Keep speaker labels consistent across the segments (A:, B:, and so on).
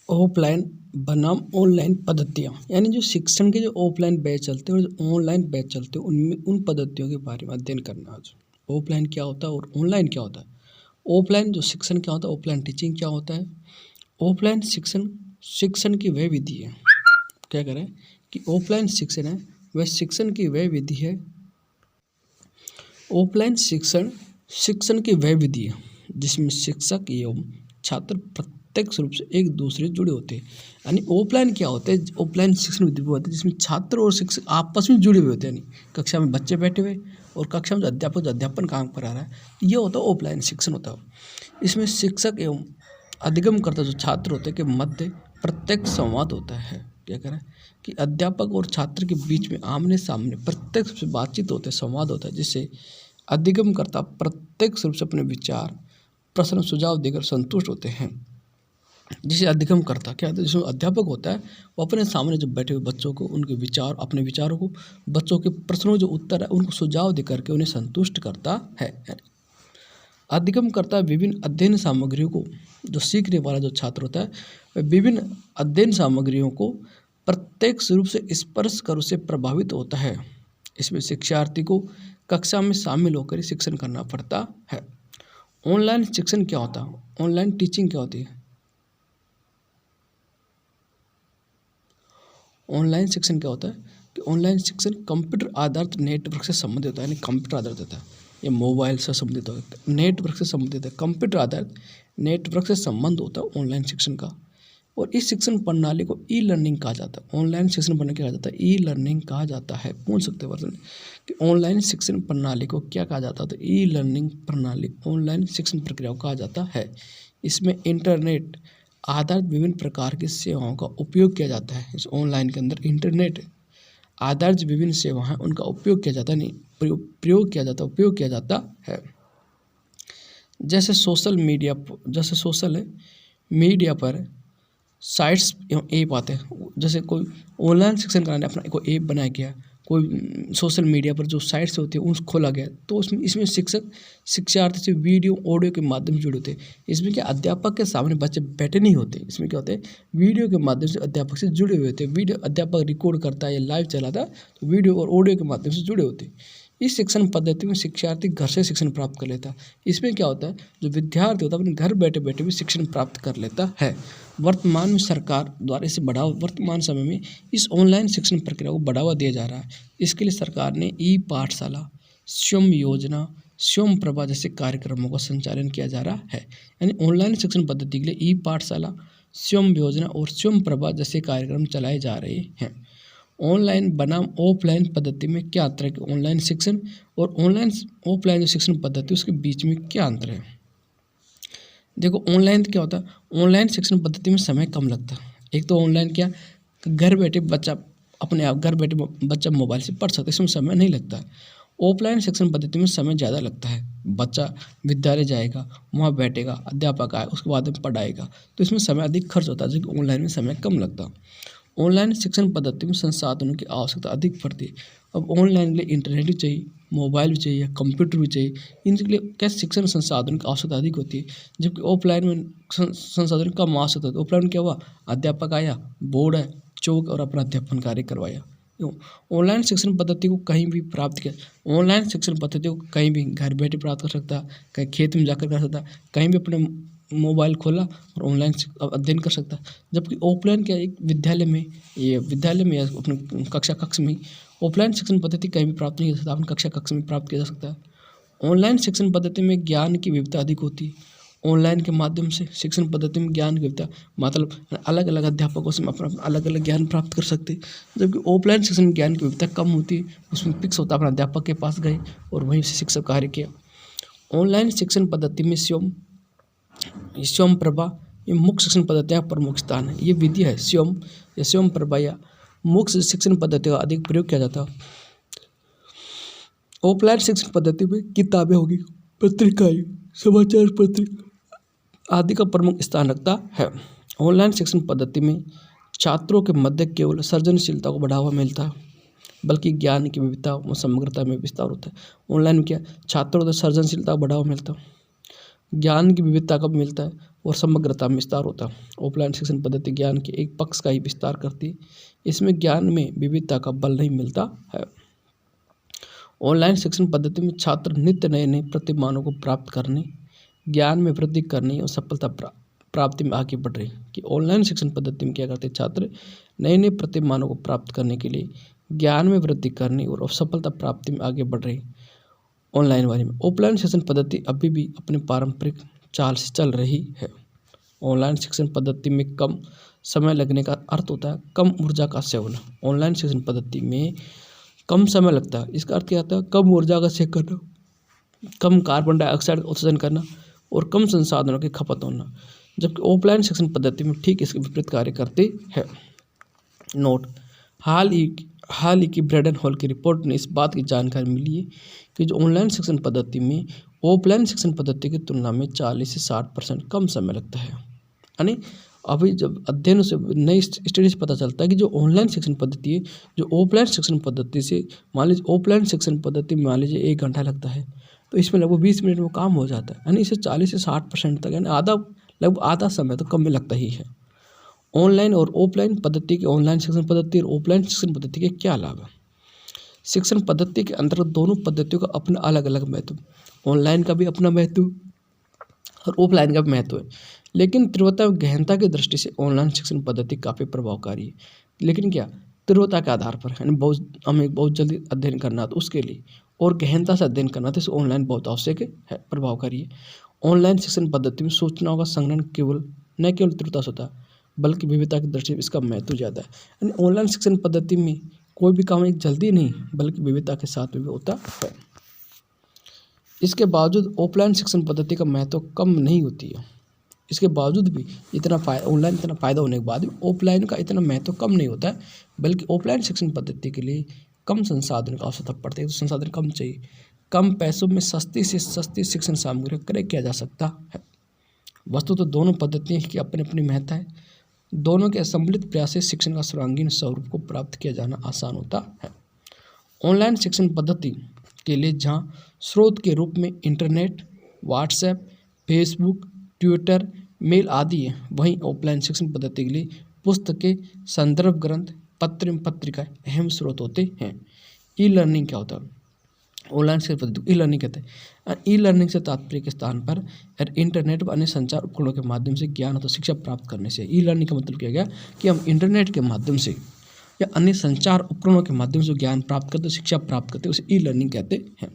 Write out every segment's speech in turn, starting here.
A: Offline बनाम online पद्धतियाँ, यानी जो शिक्षण के जो ऑफलाइन बैच चलते हैं और जो ऑनलाइन बैच चलते हैं उनमें उन पद्धतियों के बारे में अध्ययन करना आज। ऑफलाइन क्या होता है और ऑनलाइन क्या होता है। ऑफलाइन जो शिक्षण क्या होता है, ऑफलाइन टीचिंग क्या होता है। ऑफलाइन शिक्षण शिक्षण की वह विधि है, क्या करें कि ऑफलाइन शिक्षण है वह शिक्षण की वह विधि है। ऑफलाइन शिक्षण शिक्षण की वह विधि है जिसमें शिक्षक एवं छात्र प्रत्यक्ष रूप से एक दूसरे से जुड़े होते हैं। यानी ऑफलाइन क्या होता है, ऑफलाइन शिक्षण विधि वो होती है जिसमें छात्र और शिक्षक आपस में जुड़े हुए होते हैं। यानी कक्षा में बच्चे बैठे हुए और कक्षा में जो अध्यापक जो अध्यापन काम करा रहा है, ये होता है ऑफलाइन शिक्षण होता है। इसमें शिक्षक एवं अधिगमकर्ता जो छात्र होते हैं के मध्य प्रत्यक्ष संवाद होता है। क्या करें कि अध्यापक और छात्र के बीच में आमने सामने प्रत्यक्ष रूप से बातचीत होते हैं, संवाद होता है, जिससे अधिगमकर्ता प्रत्यक्ष रूप से अपने विचार प्रश्न सुझाव देकर संतुष्ट होते हैं। जिसे अधिगम करता क्या होता है, जिसमें अध्यापक होता है वो अपने सामने जो बैठे हुए बच्चों को उनके विचार अपने विचारों को बच्चों के प्रश्नों जो उत्तर है उनको सुझाव दे करके उन्हें संतुष्ट करता है। अधिगम करता विभिन्न अध्ययन सामग्रियों को, जो सीखने वाला जो छात्र होता है वह विभिन्न अध्ययन सामग्रियों को प्रत्यक्ष रूप से स्पर्श कर उससे प्रभावित होता है। इसमें शिक्षार्थी को कक्षा में शामिल होकर ही शिक्षण करना पड़ता है। ऑनलाइन शिक्षण क्या होता है, ऑनलाइन टीचिंग क्या होती है। ऑनलाइन शिक्षण क्या होता है कि ऑनलाइन शिक्षण कंप्यूटर आधारित नेटवर्क से संबंधित होता है। यानी कंप्यूटर आधारित होता है, ये मोबाइल से संबंधित होता है, नेटवर्क से संबंधित है, कंप्यूटर आधारित नेटवर्क से संबंध होता है ऑनलाइन शिक्षण का। और इस शिक्षण प्रणाली को ई लर्निंग कहा जाता है। ऑनलाइन शिक्षण प्रणाली कहा जाता है, ई लर्निंग कहा जाता है। पूछ सकते हैं वर्तन कि ऑनलाइन शिक्षण प्रणाली को क्या कहा जाता है, तो ई लर्निंग प्रणाली ऑनलाइन शिक्षण प्रक्रिया को कहा जाता है। इसमें इंटरनेट आधारित विभिन्न प्रकार की सेवाओं का उपयोग किया जाता है। इस ऑनलाइन के अंदर इंटरनेट आधारित विभिन्न सेवाएं उनका उपयोग किया जाता है, नहीं प्रयोग किया जाता, उपयोग किया जाता है। जैसे सोशल मीडिया पर साइट्स एवं ऐप आते हैं। जैसे कोई ऑनलाइन शिक्षण कराने अपना कोई ऐप बनाया गया, कोई सोशल मीडिया पर जो साइट्स होती है उस खोला गया, तो इसमें शिक्षक शिक्षार्थी से वीडियो ऑडियो के माध्यम से जुड़े होते हैं। इसमें क्या अध्यापक के सामने बच्चे बैठे नहीं होते, इसमें क्या होते हैं वीडियो के माध्यम से अध्यापक से जुड़े हुए होते हैं। वीडियो अध्यापक रिकॉर्ड करता है या लाइव चलाता है तो वीडियो और ऑडियो के माध्यम से जुड़े होते हैं। इस शिक्षण पद्धति में शिक्षार्थी घर से शिक्षण प्राप्त कर लेता है। इसमें क्या होता है, जो विद्यार्थी होता है अपने घर बैठे बैठे भी शिक्षण प्राप्त कर लेता है। वर्तमान में सरकार द्वारा इसे वर्तमान समय में इस ऑनलाइन शिक्षण प्रक्रिया को बढ़ावा दिया जा रहा है। इसके लिए सरकार ने ई पाठशाला, स्वयं योजना, स्वयं प्रभा जैसे कार्यक्रमों का संचालन किया जा रहा है। यानी ऑनलाइन शिक्षण पद्धति के लिए ई पाठशाला, स्वयं योजना और स्वयं प्रभा जैसे कार्यक्रम चलाए जा रहे हैं। ऑनलाइन बनाम ऑफलाइन पद्धति में क्या अंतर है कि ऑनलाइन शिक्षण और ऑफलाइन जो शिक्षण पद्धति उसके बीच में क्या अंतर है। देखो ऑनलाइन क्या होता है, ऑनलाइन शिक्षण पद्धति में समय कम लगता है। एक तो ऑनलाइन क्या घर बैठे बच्चा अपने आप घर बैठे बच्चा मोबाइल से पढ़ सकता है, इसमें समय नहीं लगता है। ऑफलाइन शिक्षण पद्धति में समय ज़्यादा लगता है। बच्चा विद्यालय जाएगा, वहाँ बैठेगा, अध्यापक आए उसके बाद में पढ़ाएगा, तो इसमें समय अधिक खर्च होता है, जबकि ऑनलाइन में समय कम लगता है। ऑनलाइन शिक्षण पद्धति में संसाधनों की आवश्यकता अधिक पड़ती है। अब ऑनलाइन के लिए इंटरनेट भी चाहिए, मोबाइल भी चाहिए, कंप्यूटर भी चाहिए, इनके लिए क्या शिक्षण संसाधनों की आवश्यकता अधिक होती है। जबकि ऑफलाइन में संसाधन कम आवश्यकता होती है। ऑफलाइन में क्या हुआ, अध्यापक आया, बोर्ड है, चौक और अपना अध्यापन कार्य करवाया। ऑनलाइन शिक्षण पद्धति को कहीं भी प्राप्त किया, ऑनलाइन शिक्षण पद्धति को कहीं भी घर बैठे प्राप्त कर सकता है, कहीं खेत में जाकर कर सकता है, कहीं भी अपने मोबाइल खोला और ऑनलाइन अध्ययन कर सकता है। जबकि ऑफलाइन क्या एक विद्यालय में या अपने कक्ष में ऑफलाइन शिक्षण पद्धति कहीं भी प्राप्त नहीं कर सकता, अपने कक्षा कक्ष में प्राप्त किया जा सकता है। ऑनलाइन शिक्षण पद्धति में ज्ञान की विविधता अधिक होती है। ऑनलाइन के माध्यम से शिक्षण पद्धति में ज्ञान की विविधता मतलब अलग अलग अध्यापकों से अपना अलग अलग ज्ञान प्राप्त कर सकते हैं। जबकि ऑफलाइन शिक्षण में ज्ञान की विविधता कम होती है, उसमें फिक्स होता है, अपना अध्यापक के पास गए और वहीं से शिक्षक कार्य किया। ऑनलाइन शिक्षण पद्धति में स्वयं प्रभा ये मुख्य शिक्षण पद्धति का प्रमुख स्थान है। ये विधि है स्वयं प्रभा या मुख्य शिक्षण पद्धति का अधिक प्रयोग किया जाता है। ऑफलाइन शिक्षण पद्धति में किताबें होगी, पत्रिकाएं, समाचार पत्र आदि का प्रमुख स्थान रखता है। ऑनलाइन शिक्षण पद्धति में छात्रों के मध्य केवल सृजनशीलता को बढ़ावा मिलता है, बल्कि ज्ञान की विविधता व समग्रता में विस्तार होता है। ऑनलाइन में क्या छात्रों को सृजनशीलता को बढ़ावा मिलता है, ज्ञान की विविधता का भी मिलता है और समग्रता में विस्तार होता है। ऑफलाइन शिक्षण पद्धति ज्ञान के एक पक्ष का ही विस्तार करती है, इसमें ज्ञान में विविधता का बल नहीं मिलता है। ऑनलाइन शिक्षण पद्धति में छात्र नित्य नए नए प्रतिमानों को प्राप्त करने, ज्ञान में वृद्धि करने और सफलता प्राप्ति में आगे बढ़ रही कि ऑनलाइन शिक्षण पद्धति में क्या करते छात्र नए नए प्रतिमानों को प्राप्त करने के लिए ज्ञान में वृद्धि करने और सफलता प्राप्ति में आगे बढ़ रही। ऑनलाइन वाले में ऑफलाइन शिक्षण पद्धति अभी भी अपने पारंपरिक चाल से चल रही है। ऑनलाइन शिक्षण पद्धति में कम समय लगने का अर्थ होता है कम ऊर्जा का सेवन। ऑनलाइन शिक्षण पद्धति में कम समय लगता है, इसका अर्थ क्या होता है कम ऊर्जा का सेवन करना, कम कार्बन डाइऑक्साइड का उत्सर्जन करना और कम संसाधनों की खपत होना, जबकि ऑफलाइन शिक्षण पद्धति में ठीक इसके विपरीत कार्य करती है। नोट, हाल ही की ब्रेडन हॉल की रिपोर्ट ने इस बात की जानकारी मिली है कि जो ऑनलाइन शिक्षण पद्धति में ऑफलाइन शिक्षण पद्धति की तुलना में 40 से 60% कम समय लगता है। यानी अभी जब अध्ययन से नई स्टडी से पता चलता है कि जो ऑनलाइन शिक्षण पद्धति है जो ऑफलाइन शिक्षण पद्धति से मान लीजिए ऑफलाइन शिक्षण पद्धति में मान लीजिए 1 घंटा लगता है तो इसमें लगभग 20 मिनट में काम हो जाता है। यानी इसे 40 से 60% तक यानी लगभग आधा समय तो कम में लगता ही है। ऑनलाइन और ऑफलाइन पद्धति के ऑनलाइन शिक्षण पद्धति और ऑफलाइन शिक्षण पद्धति के क्या लाभ है? शिक्षण पद्धति के अंतर्गत दोनों पद्धतियों का अपना अलग अलग महत्व, ऑनलाइन का भी अपना महत्व और ऑफलाइन का भी महत्व है, लेकिन तीव्रता और गहनता की दृष्टि से ऑनलाइन शिक्षण पद्धति काफ़ी प्रभावकारी है। लेकिन क्या तीव्रता के आधार पर यानी हमें बहुत जल्दी अध्ययन करना तो उसके लिए और गहनता से अध्ययन करना तो ऑनलाइन बहुत आवश्यक है, प्रभावकारी है। ऑनलाइन शिक्षण पद्धति में सूचनाओं का संग्रहण न केवल तीव्रता से होता है बल्कि विविधता की दृष्टि से इसका महत्व ज़्यादा है। यानी ऑनलाइन शिक्षण पद्धति में कोई भी काम एक जल्दी नहीं बल्कि विविधता के साथ में होता है। इसके बावजूद ऑफलाइन शिक्षण पद्धति का महत्व कम नहीं होती है। इसके बावजूद भी ऑनलाइन इतना फ़ायदा होने के बाद भी ऑफलाइन का इतना महत्व कम नहीं होता है, बल्कि ऑफलाइन शिक्षण पद्धति के लिए कम संसाधन की आवश्यकता पड़ती है। तो संसाधन कम चाहिए, कम पैसों में सस्ती से सस्ती शिक्षण सामग्री क्रय किया जा सकता है। वस्तु तो दोनों पद्धतियों की अपनी अपनी महत्ता है, दोनों के सम्मिलित प्रयास से शिक्षण का सर्वांगीण स्वरूप को प्राप्त किया जाना आसान होता है। ऑनलाइन शिक्षण पद्धति के लिए जहाँ स्रोत के रूप में internet, WhatsApp, Facebook, Twitter, mail आदि है, वहीं ऑफलाइन शिक्षण पद्धति के लिए पुस्तकें, संदर्भ ग्रंथ, पत्र एवं पत्रिकाएं अहम स्रोत होते हैं। ई लर्निंग क्या होता है? ऑनलाइन शिक्षण पद्धति ई लर्निंग कहते हैं। ई लर्निंग से तात्पर्य के स्थान पर इंटरनेट व अन्य संचार उपकरणों के माध्यम से ज्ञान अथवा शिक्षा प्राप्त करने से। ई लर्निंग का मतलब क्या गया कि हम इंटरनेट के माध्यम से या अन्य संचार उपकरणों के माध्यम से ज्ञान प्राप्त करते, शिक्षा प्राप्त करते, उसे ई लर्निंग कहते हैं।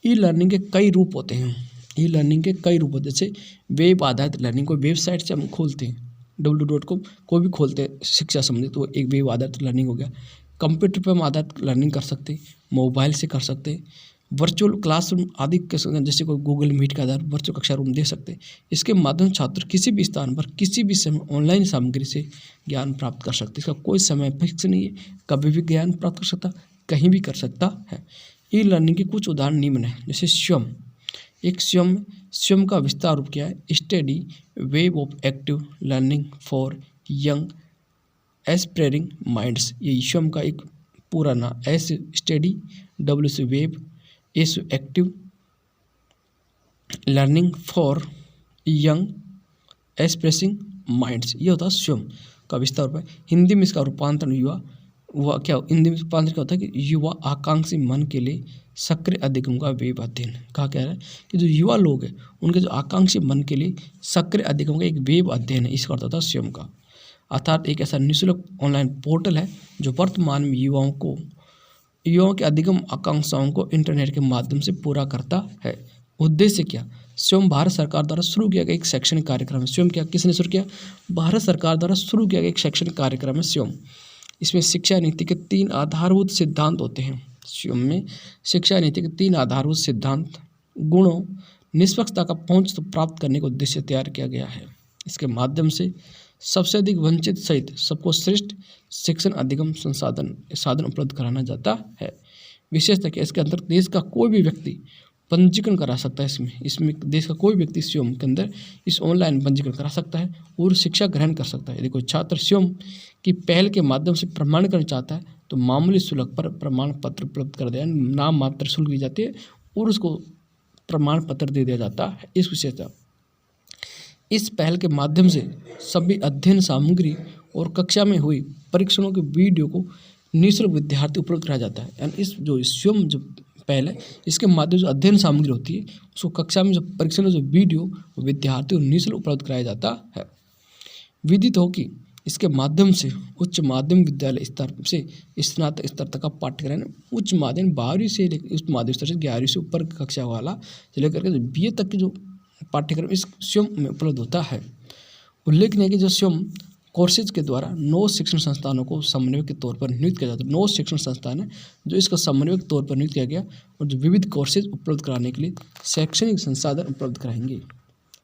A: ई लर्निंग के कई रूप होते हैं। ई लर्निंग के कई रूप होते हैं, जैसे वेब आधारित लर्निंग, कोई वेबसाइट से हम खोलते हैं www.com कोई भी खोलते हैं शिक्षा संबंधित, तो एक वेब आधारित लर्निंग हो गया। कंप्यूटर पर हम आधारित लर्निंग कर सकते हैं, मोबाइल से कर सकते हैं, वर्चुअल क्लासरूम आदि के जैसे कोई गूगल मीट का आधार वर्चुअल कक्षा रूम दे सकते हैं। इसके माध्यम से छात्र किसी भी स्थान पर किसी भी समय ऑनलाइन सामग्री से ज्ञान प्राप्त कर सकते हैं। इसका कोई समय फिक्स नहीं है, कभी भी ज्ञान प्राप्त कर सकता, कहीं भी कर सकता है। ई लर्निंग के कुछ उदाहरण निम्न है, जैसे स्वयं का विस्तार रूप क्या है? Study web of active learning for young aspiring minds. ये स्वयं का एक पूरा नाम, एस स्टडी, डब्ल्यू से web, S active learning for young aspiring minds, ये होता है स्वयं का विस्तार रूप है। हिंदी में इसका रूपांतरण हिंदी में रूपांतरण क्या होता है कि युवा आकांक्षी मन के लिए सक्रिय अधिगम का वेब अध्ययन। कहा क्या है कि जो युवा लोग हैं उनके जो आकांक्षी मन के लिए सक्रिय अधिगम का एक वेब अध्ययन है, इसका अर्थ होता है स्वयं का। अर्थात एक ऐसा निःशुल्क ऑनलाइन पोर्टल है जो वर्तमान में युवाओं के अधिगम आकांक्षाओं को इंटरनेट के माध्यम से पूरा करता है। उद्देश्य क्या? स्वयं भारत सरकार द्वारा शुरू किया गया एक शैक्षणिक कार्यक्रम है। स्वयं क्या किसने शुरू किया? भारत सरकार द्वारा शुरू किया गया एक शैक्षणिक कार्यक्रम है स्वयं। इसमें शिक्षा नीति के 3 आधारभूत सिद्धांत होते हैं। स्वयं में शिक्षा नीति के 3 आधारभूत सिद्धांत गुणों, निष्पक्षता का पहुंच तो प्राप्त करने का उद्देश्य तैयार किया गया है। इसके माध्यम से सबसे अधिक वंचित सहित सबको श्रेष्ठ शिक्षण अधिगम साधन उपलब्ध कराना जाता है। विशेषतः कि इसके अंदर देश का कोई भी व्यक्ति पंजीकरण करा सकता है। इसमें देश का कोई व्यक्ति स्वयं के अंदर इस ऑनलाइन पंजीकरण करा सकता है और शिक्षा ग्रहण कर सकता है। यदि कोई छात्र स्वयं की पहल के माध्यम से प्रमाण करना चाहता है तो मामूली शुल्क पर प्रमाण पत्र उपलब्ध कर दिया, नाम मात्र शुल्क दी जाती है और उसको प्रमाण पत्र दे दिया जाता है। इस विशेषता इस पहल के माध्यम से सभी अध्ययन सामग्री और कक्षा में हुई परीक्षणों के वीडियो को निःशुल्क विद्यार्थी उपलब्ध कराया जाता है। यानी इस जो स्वयं जो पहल है, इसके माध्यम से अध्ययन सामग्री होती है उसको कक्षा में जो परीक्षण जो वीडियो विद्यार्थियों को निःशुल्क उपलब्ध कराया जाता है। विदित हो कि इसके माध्यम से उच्च माध्यमिक विद्यालय स्तर से स्नातक स्तर तक का पाठ्यक्रम उच्च माध्यमिक 12वीं से उच्च माध्यमिक स्तर से 11वीं से ऊपर कक्षा वाला से लेकर के BA तक की जो पाठ्यक्रम इस स्वयं में उपलब्ध होता है। उल्लेखनीय है कि जो स्वयं कोर्सेज के द्वारा 9 शिक्षण संस्थानों को समन्वयक के तौर पर नियुक्त किया जाता है। 9 शिक्षण संस्थान है जो इसका समन्वयक के तौर पर नियुक्त किया गया और जो विविध कोर्सेज उपलब्ध कराने के लिए शैक्षणिक संसाधन उपलब्ध कराएंगे।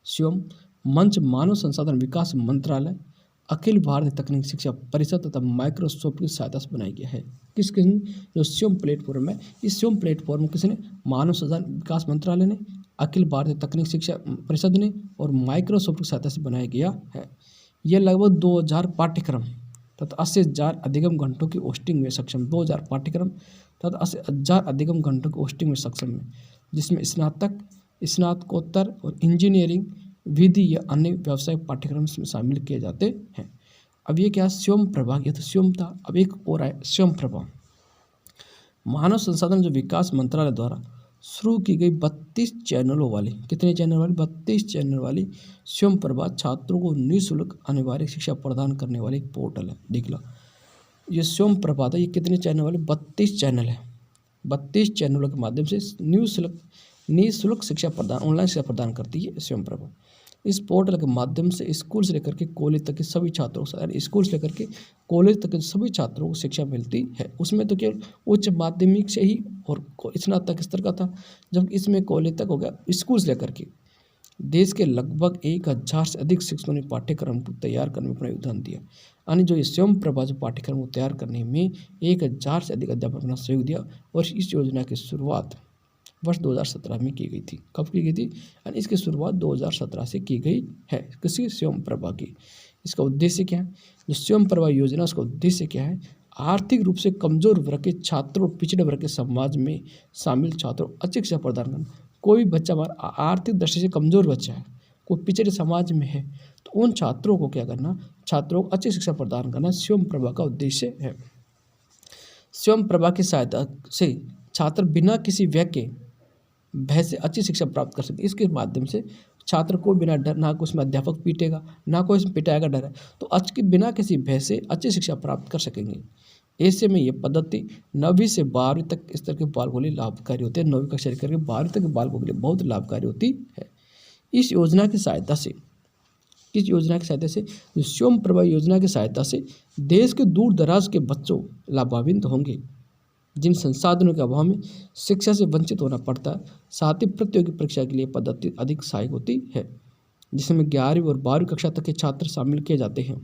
A: स्वयं मंच मानव संसाधन विकास मंत्रालय, अखिल भारतीय तकनीकी शिक्षा परिषद तथा माइक्रोसॉफ्ट की सहायता से बनाया गया है। किसके जो स्वयं प्लेटफॉर्म है, इस स्वयं प्लेटफॉर्म किसने, मानव संसाधन विकास मंत्रालय ने, अखिल भारतीय तकनीकी शिक्षा परिषद ने और माइक्रोसॉफ्ट की सहायता से बनाया गया है। यह लगभग 2000 पाठ्यक्रम तथा 80,000 अधिगम घंटों की होस्टिंग में सक्षम 2000 पाठ्यक्रम तथा 80,000 अधिगम घंटों की होस्टिंग में सक्षम है, जिसमें स्नातक, स्नातकोत्तर और इंजीनियरिंग, विधि या अन्य व्यावसायिक पाठ्यक्रम इसमें शामिल किए जाते हैं। अब ये क्या, स्वयं प्रभा, ये तो स्वयं था, अब एक और है स्वयं प्रभा। मानव संसाधन जो विकास मंत्रालय द्वारा शुरू की गई 32 चैनलों वाली, कितने चैनल वाली, 32 चैनल वाली स्वयं प्रभा छात्रों को निःशुल्क अनिवार्य शिक्षा प्रदान करने वाली एक पोर्टल है। देख लो, ये स्वयं प्रभा था, ये कितने चैनल वाले, 32 चैनल है। 32 चैनलों के माध्यम से निःशुल्क शिक्षा प्रदान, ऑनलाइन शिक्षा प्रदान करती है स्वयं प्रभा। इस पोर्टल के माध्यम से स्कूल से लेकर के कॉलेज तक के सभी छात्रों को, स्कूल से लेकर के कॉलेज तक के सभी छात्रों को शिक्षा मिलती है। उसमें तो केवल उच्च माध्यमिक से ही और स्नातक स्तर का था, जब इसमें कॉलेज तक हो गया। स्कूल से लेकर के देश के लगभग 1000 से अधिक शिक्षकों ने पाठ्यक्रम को तैयार करने में अपना योगदान दिया। यानी जो ये स्वयं प्रभा जो पाठ्यक्रम को तैयार करने में 1000 से अधिक अध्यापकों ने अपना सहयोग दिया। और इस योजना की शुरुआत वर्ष 2017 में की गई थी। कब की गई थी, यानी इसकी शुरुआत 2017 से की गई है। किसी स्वयं प्रभा की, इसका उद्देश्य क्या है, जो स्वयं प्रभा योजना उसका उद्देश्य क्या है, आर्थिक रूप से कमजोर वर्ग के छात्रों, पिछड़े वर्ग के समाज में शामिल छात्रों को अच्छी शिक्षा प्रदान करना। कोई बच्चा हमारा आर्थिक दृष्टि से कमजोर बच्चा है, कोई पिछड़े समाज में है, तो उन छात्रों को क्या करना, छात्रों को अच्छी शिक्षा प्रदान करना स्वयं प्रभा का उद्देश्य है। स्वयं प्रभा की सहायता से छात्र बिना किसी व्यय के भय से अच्छी शिक्षा प्राप्त कर सकते। इसके माध्यम से छात्र को बिना डर, ना कोई उसमें अध्यापक पीटेगा, ना कोई इसमें पिटाएगा डर है, तो आज के बिना किसी भय से अच्छी शिक्षा प्राप्त कर सकेंगे। ऐसे में ये पद्धति 9वीं से 12वीं तक स्तर के बालकों के लिए लाभकारी होती है। 9वीं कक्षा से लेकर 12वीं तक के बालकों के लिए बहुत लाभकारी होती है। इस योजना की सहायता से, किस योजना की सहायता से, जो स्वयं प्रभा योजना की सहायता से देश के दूर दराज के बच्चों लाभान्वित होंगे, जिन संसाधनों के अभाव में शिक्षा से वंचित होना पड़ता है। साथ ही प्रतियोगी परीक्षा के लिए पद्धति अधिक सहायक होती है, जिसमें 11वीं और 12वीं कक्षा तक के छात्र शामिल किए जाते हैं।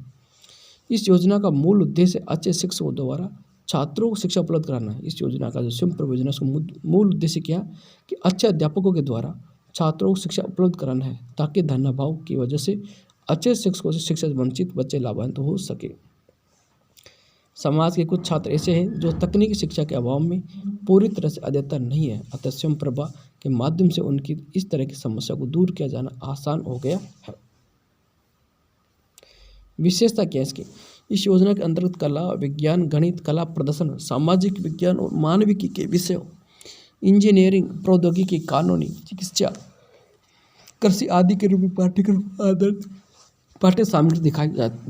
A: इस योजना का मूल उद्देश्य अच्छे शिक्षकों द्वारा छात्रों को शिक्षा उपलब्ध कराना है। इस योजना का जो स्वयं प्रभा योजना का मूल उद्देश्य क्या है कि अच्छे अध्यापकों के द्वारा छात्रों को शिक्षा उपलब्ध कराना है, ताकि धनाभाव की वजह से अच्छे शिक्षकों से शिक्षा से वंचित बच्चे लाभान्वित हो सके। समाज के कुछ छात्र ऐसे हैं जो तकनीकी शिक्षा के अभाव में पूरी तरह से अद्यतन नहीं है, अतः स्वयं प्रभा के माध्यम से उनकी इस तरह की समस्या को दूर किया जाना आसान हो गया है। विशेषता क्या है इसकी, इस योजना के अंतर्गत कला, विज्ञान, गणित, कला प्रदर्शन, सामाजिक विज्ञान और मानविकी के विषयों, इंजीनियरिंग, प्रौद्योगिकी, कानूनी, चिकित्सा, कृषि आदि के रूप में पाठ्यक्रम आधारित पाठ्य सामग्री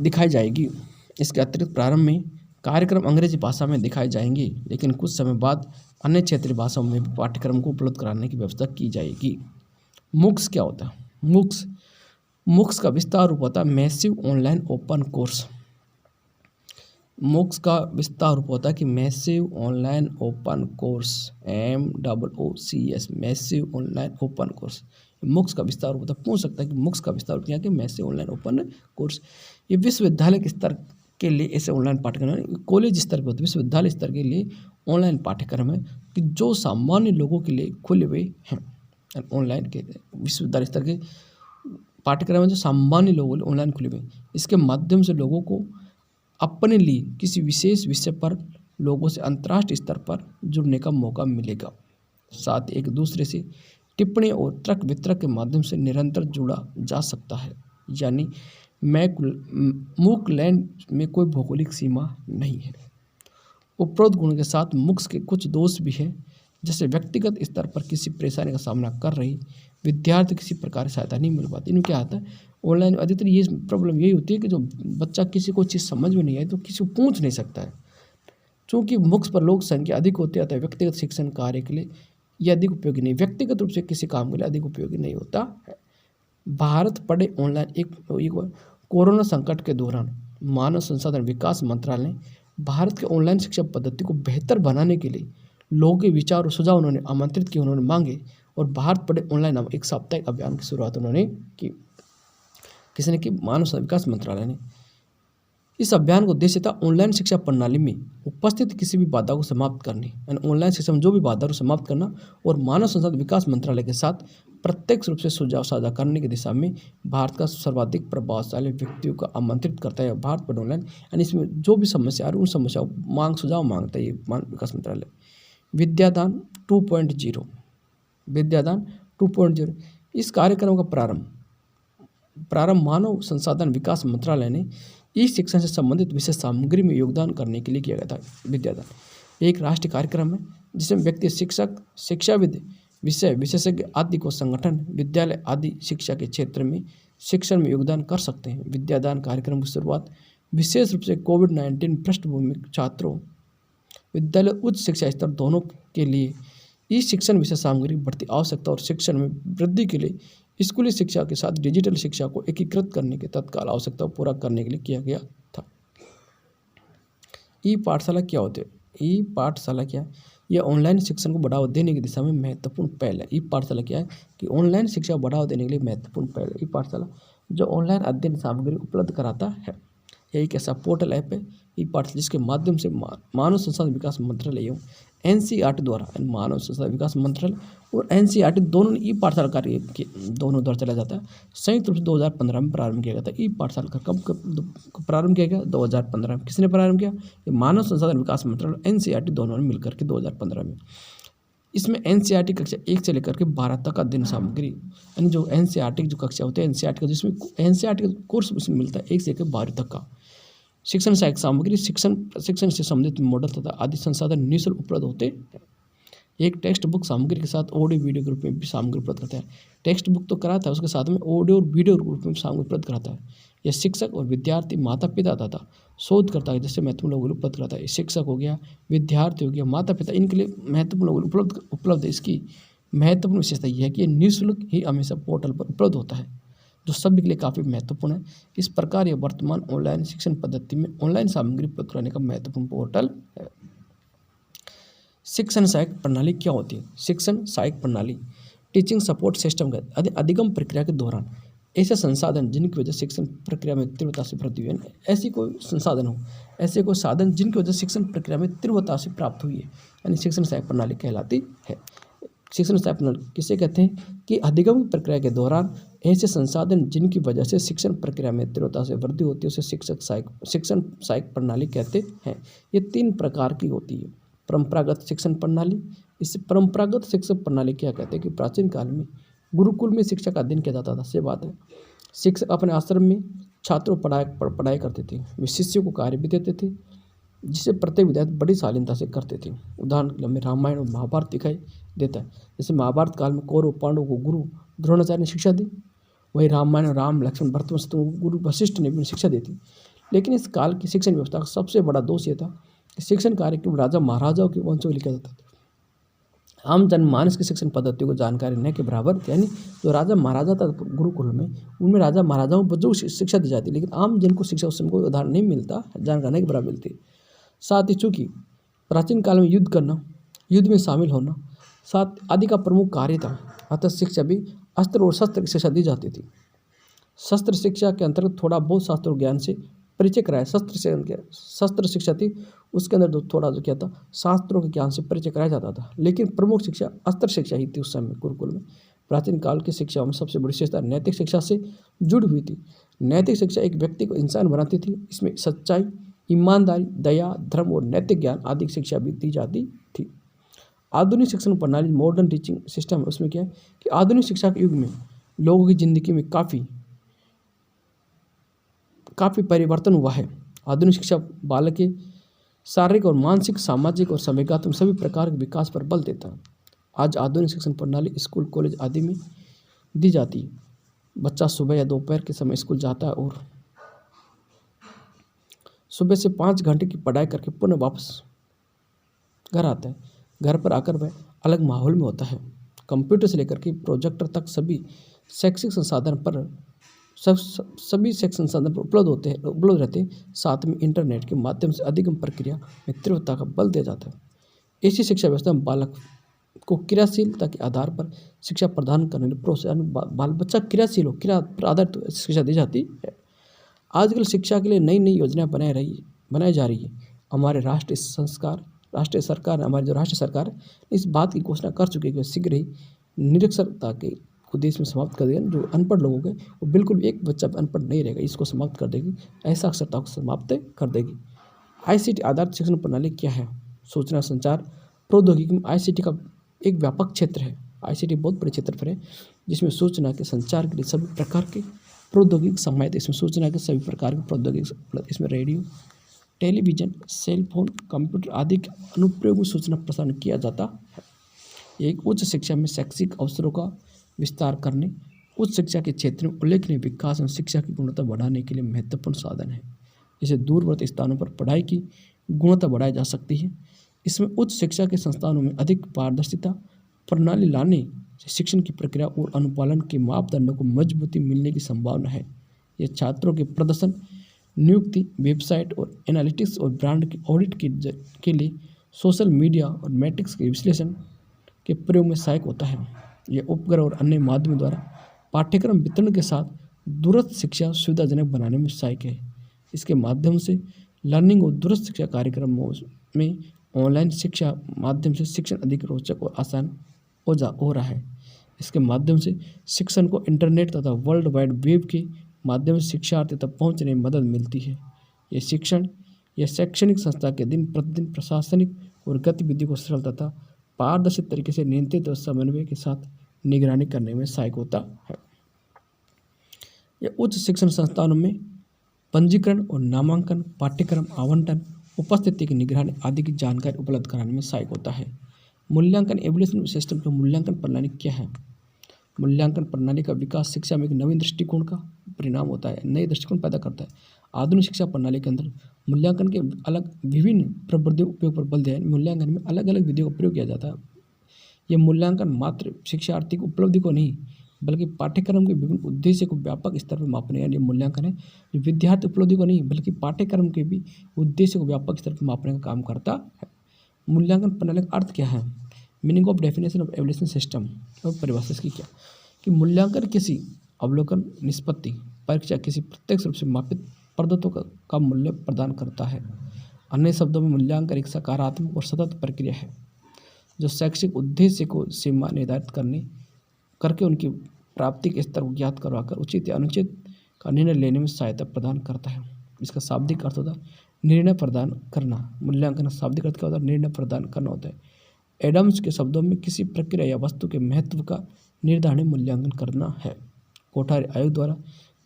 A: दिखाई जाएगी। इसके अतिरिक्त प्रारंभ में कार्यक्रम अंग्रेजी भाषा में दिखाए जाएंगे, लेकिन कुछ समय बाद अन्य क्षेत्रीय भाषाओं में भी पाठ्यक्रम को उपलब्ध कराने की व्यवस्था की जाएगी। मूक्स क्या होता है, मूक्स का विस्तार रूप होता है massive online open course. MOOCs का विस्तार रूप होता है कि massive online open course, MOOCS, massive online open course. MOOCs का विस्तार होता है, पूछ सकता है कि मूक्स का विस्तार क्या है, कि मैसिव ऑनलाइन ओपन कोर्स। ये विश्वविद्यालय के स्तर के लिए ऐसे ऑनलाइन पाठ्यक्रम, कॉलेज स्तर पर होते, विश्वविद्यालय स्तर के लिए ऑनलाइन पाठ्यक्रम है कि जो सामान्य लोगों के लिए खुले हुए हैं। ऑनलाइन के विश्वविद्यालय स्तर के पाठ्यक्रम है जो सामान्य लोगों के लिए ऑनलाइन खुले हुए। इसके माध्यम से लोगों को अपने लिए किसी विशेष विषय पर लोगों से अंतर्राष्ट्रीय स्तर पर जुड़ने का मौका मिलेगा। साथ ही एक दूसरे से टिप्पणी और तर्क वितर्क के माध्यम से निरंतर जुड़ा जा सकता है। यानी मूकलैंड में कोई भौगोलिक सीमा नहीं है। उपरोक्त गुणों के साथ मुक्स के कुछ दोष भी हैं, जैसे व्यक्तिगत स्तर पर किसी परेशानी का सामना कर रही विद्यार्थी किसी प्रकार की सहायता नहीं मिल पाती। इनमें क्या आता है, ऑनलाइन अधिकतर ये प्रॉब्लम यही होती है कि जो बच्चा किसी को चीज़ समझ में नहीं आई तो किसी को पूछ नहीं सकता है। चूँकि मुक्स पर लोक संख्या अधिक होती है, अतः व्यक्तिगत शिक्षण कार्य के लिए यह अधिक उपयोगी नहीं, व्यक्तिगत रूप से किसी काम के लिए अधिक उपयोगी नहीं होता है। भारत पढ़े ऑनलाइन एक कोरोना संकट के दौरान मानव संसाधन विकास मंत्रालय ने भारत के ऑनलाइन शिक्षा पद्धति को बेहतर बनाने के लिए लोगों के विचार और सुझाव उन्होंने आमंत्रित किए, उन्होंने मांगे और भारत पढ़े ऑनलाइन नामक एक साप्ताहिक अभियान की शुरुआत उन्होंने की। किसने की? मानव संसाधन विकास मंत्रालय ने। इस अभियान का उद्देश्य था ऑनलाइन शिक्षा प्रणाली में उपस्थित किसी भी बाधा को समाप्त करने, यानी ऑनलाइन शिक्षा में जो भी बाधा को समाप्त करना, और मानव संसाधन विकास मंत्रालय के साथ प्रत्यक्ष रूप से सुझाव साझा करने की दिशा में भारत का सर्वाधिक प्रभावशाली व्यक्तियों को आमंत्रित करता है। भारत पर ऑनलाइन यानी इसमें जो भी समस्या आ रही है उन समस्याओं सुझाव मांगता है ये मानव विकास मंत्रालय। विद्यादान 2.0, विद्यादान 2.0 इस कार्यक्रम का प्रारंभ मानव संसाधन विकास मंत्रालय ने ई शिक्षण से संबंधित विशेष सामग्री में योगदान करने के लिए किया गया था। विद्यादान एक राष्ट्रीय कार्यक्रम है जिसमें व्यक्ति, शिक्षक, शिक्षाविद, विषय विशेषज्ञ आदि को संगठन, विद्यालय आदि शिक्षा के क्षेत्र में शिक्षण में योगदान कर सकते हैं। विद्यादान कार्यक्रम की शुरुआत विशेष रूप से कोविड-19 पृष्ठभूमि में छात्रों, विद्यालय उच्च शिक्षा स्तर दोनों के लिए ई शिक्षण विषय सामग्री बढ़ती आवश्यकता और शिक्षण में वृद्धि के लिए स्कूली शिक्षा के साथ डिजिटल शिक्षा को एकीकृत करने की तत्काल आवश्यकता को पूरा करने के लिए किया गया था। ई पाठशाला क्या होते हैं? ई पाठशाला क्या है? यह ऑनलाइन शिक्षण को बढ़ावा देने की दिशा में महत्वपूर्ण पहल है। ई पाठशाला क्या है कि ऑनलाइन शिक्षा को बढ़ावा देने के लिए महत्वपूर्ण पहल है। ई पाठशाला जो ऑनलाइन अध्ययन सामग्री उपलब्ध कराता है। यह एक ऐसा पोर्टल ऐप है ई पाठशाला जिसके माध्यम से मानव संसाधन विकास मंत्रालय एवं NCERT द्वारा, मानव संसाधन विकास मंत्रालय और NCERT दोनों ने ई पाठशाला कार्य दोनों द्वारा चला जाता है। संयुक्त रूप से 2015 में प्रारंभ किया गया था। ई पाठशाला का कब प्रारंभ किया गया? 2015 में। किसने प्रारंभ किया? ये मानव संसाधन विकास मंत्रालय NCERT दोनों ने मिलकर के 2015 में। इसमें NCERT कक्षा 1 से लेकर के 12 तक का अध्ययन सामग्री, यानी जो NCERT की जो कक्षा होते हैं NCERT का, जिसमें NCERT का कोर्स इसमें मिलता है 1 से लेकर 12 तक का। शिक्षण सहायक सामग्री, शिक्षण से संबंधित मॉडल तथा आदि संसाधन निःशुल्क उपलब्ध होते हैं। एक टेक्स्ट बुक सामग्री के साथ ऑडियो वीडियो के रूप में भी सामग्री उपलब्ध करता है। टेक्स्ट बुक तो कराता है, उसके साथ में ऑडियो और वीडियो के रूप में सामग्री उपलब्ध कराता है। यह शिक्षक और विद्यार्थी, माता पिता तथा शोधकर्ता है जैसे महत्वपूर्ण लोग उपलब्ध कराता है। शिक्षक हो गया, विद्यार्थी हो गया, माता पिता, इनके लिए महत्वपूर्ण लोग उपलब्ध है। इसकी महत्वपूर्ण विशेषता यह है कि यह निःशुल्क ही हमेशा पोर्टल पर उपलब्ध होता है, जो सभी के लिए काफ़ी महत्वपूर्ण है। इस प्रकार यह वर्तमान ऑनलाइन शिक्षण पद्धति में ऑनलाइन सामग्री उपलब्ध कराने का महत्वपूर्ण पोर्टल है। शिक्षण सहायक प्रणाली क्या होती है? शिक्षण सहायक प्रणाली टीचिंग सपोर्ट सिस्टम का अधिगम प्रक्रिया के दौरान ऐसे संसाधन जिनकी वजह से शिक्षण प्रक्रिया में तीव्रता से वृद्धि हुई है। ऐसी कोई संसाधन हो, ऐसे कोई साधन जिनकी वजह से शिक्षण प्रक्रिया में तीव्रता से प्राप्त हुई है, यानी शिक्षण सहायक प्रणाली कहलाती है। शिक्षण सहायक प्रणाली किसे कहते हैं? कि अधिगम प्रक्रिया के दौरान ऐसे संसाधन जिनकी वजह से शिक्षण प्रक्रिया में तीव्रता से वृद्धि होती है उसे शिक्षण सहायक प्रणाली कहते हैं। ये 3 प्रकार की होती है। परंपरागत शिक्षण प्रणाली, इस परंपरागत शिक्षण प्रणाली क्या कहते हैं कि प्राचीन काल में गुरुकुल में शिक्षा का अध्ययन किया जाता था। से बात है, शिक्षक अपने आश्रम में छात्रों पढ़ाई करते थे, वे शिष्यों को कार्य भी देते थे जिसे प्रत्येक विद्यार्थी बड़ी शालीनता से करते थे। उदाहरण के लिए हमें रामायण और महाभारत दिखाई देता है। जैसे महाभारत काल में कौरव पांडवों को गुरु द्रोणाचार्य ने शिक्षा दी, वही रामायण में राम, लक्ष्मण, भरत को गुरु वशिष्ठ ने भी शिक्षा दी थी। लेकिन इस काल की शिक्षण व्यवस्था का सबसे बड़ा दोष यह था कि शिक्षण कार्य केवल राजा महाराजाओं के वंशों को लिखा जाता था। आम जनमानस की शिक्षण पद्धतियों को जानकारी न के बराबर, यानी जो राजा महाराजा था गुरुकुल में, उनमें राजा महाराजाओं को जो शिक्षा दी जाती, लेकिन आम जन को शिक्षा उस समय कोई उदाहरण नहीं मिलता, जानकारी के बराबर मिलती। साथ ही चूँकि प्राचीन काल में युद्ध करना, युद्ध में शामिल होना साथ आदि का प्रमुख कार्य था, अतः शिक्षा भी अस्त्र और शस्त्र की शिक्षा दी जाती थी। शस्त्र शिक्षा के अंतर्गत थोड़ा बहुत शास्त्र ज्ञान से परिचय कराया। शस्त्र शिक्षा थी, उसके अंदर थोड़ा जो क्या था, शास्त्रों के ज्ञान से परिचय कराया जाता था। लेकिन प्रमुख शिक्षा अस्त्र शिक्षा ही थी उस समय गुरुकुल में। प्राचीन काल की शिक्षा में सबसे बड़ी विशेषता नैतिक शिक्षा से जुड़ी हुई थी। नैतिक शिक्षा एक व्यक्ति को इंसान बनाती थी। इसमें सच्चाई, ईमानदारी, दया, धर्म और नैतिक ज्ञान आदि शिक्षा भी दी जाती थी। आधुनिक शिक्षण प्रणाली मॉडर्न टीचिंग सिस्टम है, उसमें क्या है कि आधुनिक शिक्षा के युग में लोगों की ज़िंदगी में काफ़ी काफ़ी परिवर्तन हुआ है। आधुनिक शिक्षा बालक के शारीरिक और मानसिक, सामाजिक और संवेगात्मक सभी प्रकार के विकास पर बल देता है। आज आधुनिक शिक्षण प्रणाली स्कूल, कॉलेज आदि में दी जाती है। बच्चा सुबह या दोपहर के समय स्कूल जाता है और सुबह से 5 घंटे की पढ़ाई करके पुनः वापस घर आता है। घर पर आकर वह अलग माहौल में होता है। कंप्यूटर से लेकर के प्रोजेक्टर तक सभी शैक्षिक संसाधन पर सभी शैक्षिक संसाधन पर उपलब्ध रहते हैं। साथ में इंटरनेट के माध्यम से अधिगम प्रक्रिया में तीव्रता का बल दिया जाता है। ऐसी शिक्षा व्यवस्था में बालक को क्रियाशीलता के आधार पर शिक्षा प्रदान करने के प्रोत्साहन, बाल बच्चा क्रियाशील हो, क्रिया पर आधारित शिक्षा दी जाती है। आजकल शिक्षा के लिए नई नई योजनाएं बनाई जा रही है। हमारे राष्ट्रीय सरकार, हमारी जो राष्ट्रीय सरकार है, इस बात की घोषणा कर चुकी है कि वह शीघ्र ही निरक्षरता के को देश में समाप्त कर देगा। जो अनपढ़ लोग हैं वो बिल्कुल भी एक बच्चा अनपढ़ नहीं रहेगा, इसको समाप्त कर देगी, ऐसा अक्षरता को समाप्त कर देगी। आईसीटी आधारित शिक्षण प्रणाली क्या है? सूचना संचार प्रौद्योगिकी में आईसीटी का एक व्यापक क्षेत्र है। आईसीटी बहुत बड़े क्षेत्रफल है जिसमें सूचना के संचार के लिए सभी प्रकार के प्रौद्योगिकी समाहित। इसमें सूचना के सभी प्रकार के प्रौद्योगिकी, इसमें radio, television, cell phone, computer आदि के अनुप्रयोग में सूचना प्रसारण किया जाता है। एक उच्च शिक्षा में शैक्षिक अवसरों का विस्तार करने, उच्च शिक्षा के क्षेत्र में उल्लेखनीय विकास और शिक्षा की गुणवत्ता बढ़ाने के लिए महत्वपूर्ण साधन है। इसे दूरवर्ती स्थानों पर पढ़ाई की गुणवत्ता बढ़ाई जा सकती है। इसमें उच्च शिक्षा के संस्थानों में अधिक पारदर्शिता प्रणाली लाने से शिक्षण की प्रक्रिया और अनुपालन के मापदंडों को मजबूती मिलने की संभावना है। यह छात्रों के प्रदर्शन, नियुक्ति, वेबसाइट और एनालिटिक्स और ब्रांड के ऑडिट के लिए सोशल मीडिया और मैट्रिक्स के विश्लेषण के प्रयोग में सहायक होता है। यह उपग्रह और अन्य माध्यमों द्वारा पाठ्यक्रम वितरण के साथ दूरस्थ शिक्षा सुविधाजनक बनाने में सहायक है। इसके माध्यम से लर्निंग और दूरस्थ शिक्षा कार्यक्रमों में ऑनलाइन शिक्षा माध्यम से शिक्षण अधिक रोचक और आसान हो रहा है। इसके माध्यम से शिक्षण को इंटरनेट तथा वर्ल्ड वाइड वेब के माध्यम से शिक्षार्थी तक पहुंचने में मदद मिलती है। यह शैक्षणिक संस्था के दिन प्रतिदिन प्रशासनिक और गतिविधि को सरल तथा पारदर्शी तरीके से नियंत्रित और समन्वय के साथ निगरानी करने में सहायक होता है। यह उच्च शिक्षण संस्थानों में पंजीकरण और नामांकन, पाठ्यक्रम आवंटन, उपस्थिति की निगरानी आदि की जानकारी उपलब्ध कराने में सहायक होता है। मूल्यांकन एवल्यूशन सिस्टम का मूल्यांकन प्रणाली क्या है? मूल्यांकन प्रणाली का विकास शिक्षा में एक नवीन दृष्टिकोण का परिणाम होता है, नए दृष्टिकोण पैदा करता है। आधुनिक शिक्षा प्रणाली के अंदर मूल्यांकन के अलग विभिन्न प्रविधियों उपयोग पर बल दिया है। मूल्यांकन में अलग अलग विधियों का प्रयोग किया जाता है। यह मूल्यांकन मात्र शिक्षार्थी की उपलब्धि को नहीं बल्कि पाठ्यक्रम के विभिन्न उद्देश्य को व्यापक स्तर पर मापने वाला मूल्यांकन है, जो विद्यार्थी उपलब्धि को नहीं बल्कि पाठ्यक्रम के भी उद्देश्य को व्यापक स्तर पर मापने का काम करता है। मूल्यांकन प्रणाली का अर्थ क्या है? Meaning of definition of evolution system और परिभाषा इसकी क्या कि मूल्यांकन किसी अवलोकन, निष्पत्ति, परीक्षा किसी प्रत्यक्ष रूप से मापित पद्धतों का मूल्य प्रदान करता है। अन्य शब्दों में मूल्यांकन एक सकारात्मक और सतत प्रक्रिया है जो शैक्षिक उद्देश्य को सीमा निर्धारित करके उनकी प्राप्ति के स्तर को ज्ञात करवाकर उचित या अनुचित का निर्णय लेने में सहायता प्रदान करता है। इसका शाब्दिक अर्थ होता है निर्णय प्रदान करना। मूल्यांकन का शाब्दिक अर्थ क्या होता है? निर्णय प्रदान करना होता है। एडम्स के शब्दों में किसी प्रक्रिया या वस्तु के महत्व का निर्धारण मूल्यांकन करना है। कोठारी आयोग द्वारा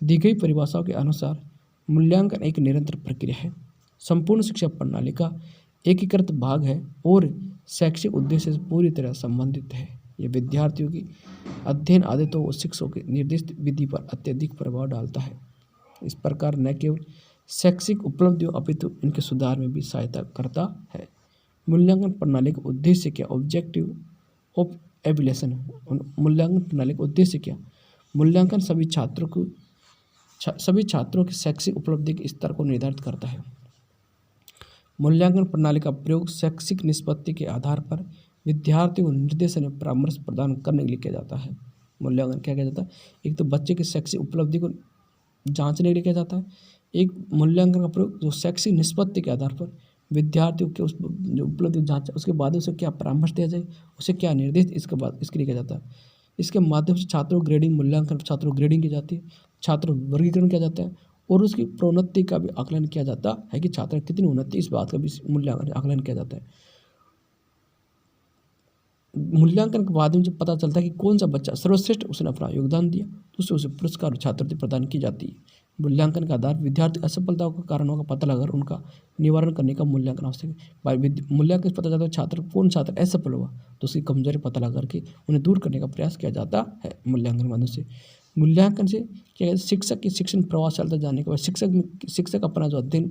A: दी गई परिभाषाओं के अनुसार मूल्यांकन एक निरंतर प्रक्रिया है, संपूर्ण शिक्षा प्रणाली का एकीकृत भाग है और शैक्षिक उद्देश्य से पूरी तरह संबंधित है। यह विद्यार्थियों की अध्ययन आदतों और शिक्षकों की निर्दिष्ट विधि पर अत्यधिक प्रभाव डालता है। इस प्रकार न केवल शैक्षिक उपलब्धियों अपितु इनके सुधार में भी सहायता करता है। मूल्यांकन प्रणाली का उद्देश्य क्या? Objective of evolution. मूल्यांकन प्रणाली का उद्देश्य क्या? मूल्यांकन सभी छात्रों की शैक्षिक उपलब्धि के स्तर को निर्धारित करता है। मूल्यांकन प्रणाली का प्रयोग शैक्षिक निष्पत्ति के आधार पर विद्यार्थियों को निर्देशन और परामर्श प्रदान करने के लिए किया जाता है। मूल्यांकन क्या किया जाता है? एक तो बच्चे की शैक्षिक उपलब्धि को जांचने के लिए किया जाता है। एक मूल्यांकन का प्रयोग जो शैक्षिक निष्पत्ति के आधार पर विद्यार्थियों के उस जो उपलब्धि जांच उसके बाद उसे क्या परामर्श दिया जाए, उसे क्या निर्देश इसके बाद इसके लिए किया जाता है। इसके माध्यम से छात्रों ग्रेडिंग, मूल्यांकन छात्रों ग्रेडिंग की जाती है, छात्रों वर्गीकरण किया जाता है और उसकी प्रोन्नति का भी आकलन किया जाता है कि छात्र कितनी उन्नति, इस बात का भी मूल्यांकन आकलन किया जाता है। मूल्यांकन के बाद में जब पता चलता है कि कौन सा बच्चा सर्वश्रेष्ठ उसने अपना योगदान दिया तो उसे पुरस्कार और छात्रवृत्ति प्रदान की जाती है। मूल्यांकन के आधार पर विद्यार्थी असफलताओं के कारणों का पता लगाकर उनका निवारण करने का मूल्यांकन आवश्यक है। मूल्यांकन से पता चलता है कौन छात्र असफल हुआ तो उसकी कमजोरी पता लगा करके उन्हें दूर करने का प्रयास किया जाता है मूल्यांकन के माध्यम से। मूल्यांकन से क्या कहते हैं, शिक्षक की शिक्षण प्रभावशीलता जानने के बाद शिक्षक अपना जो अध्ययन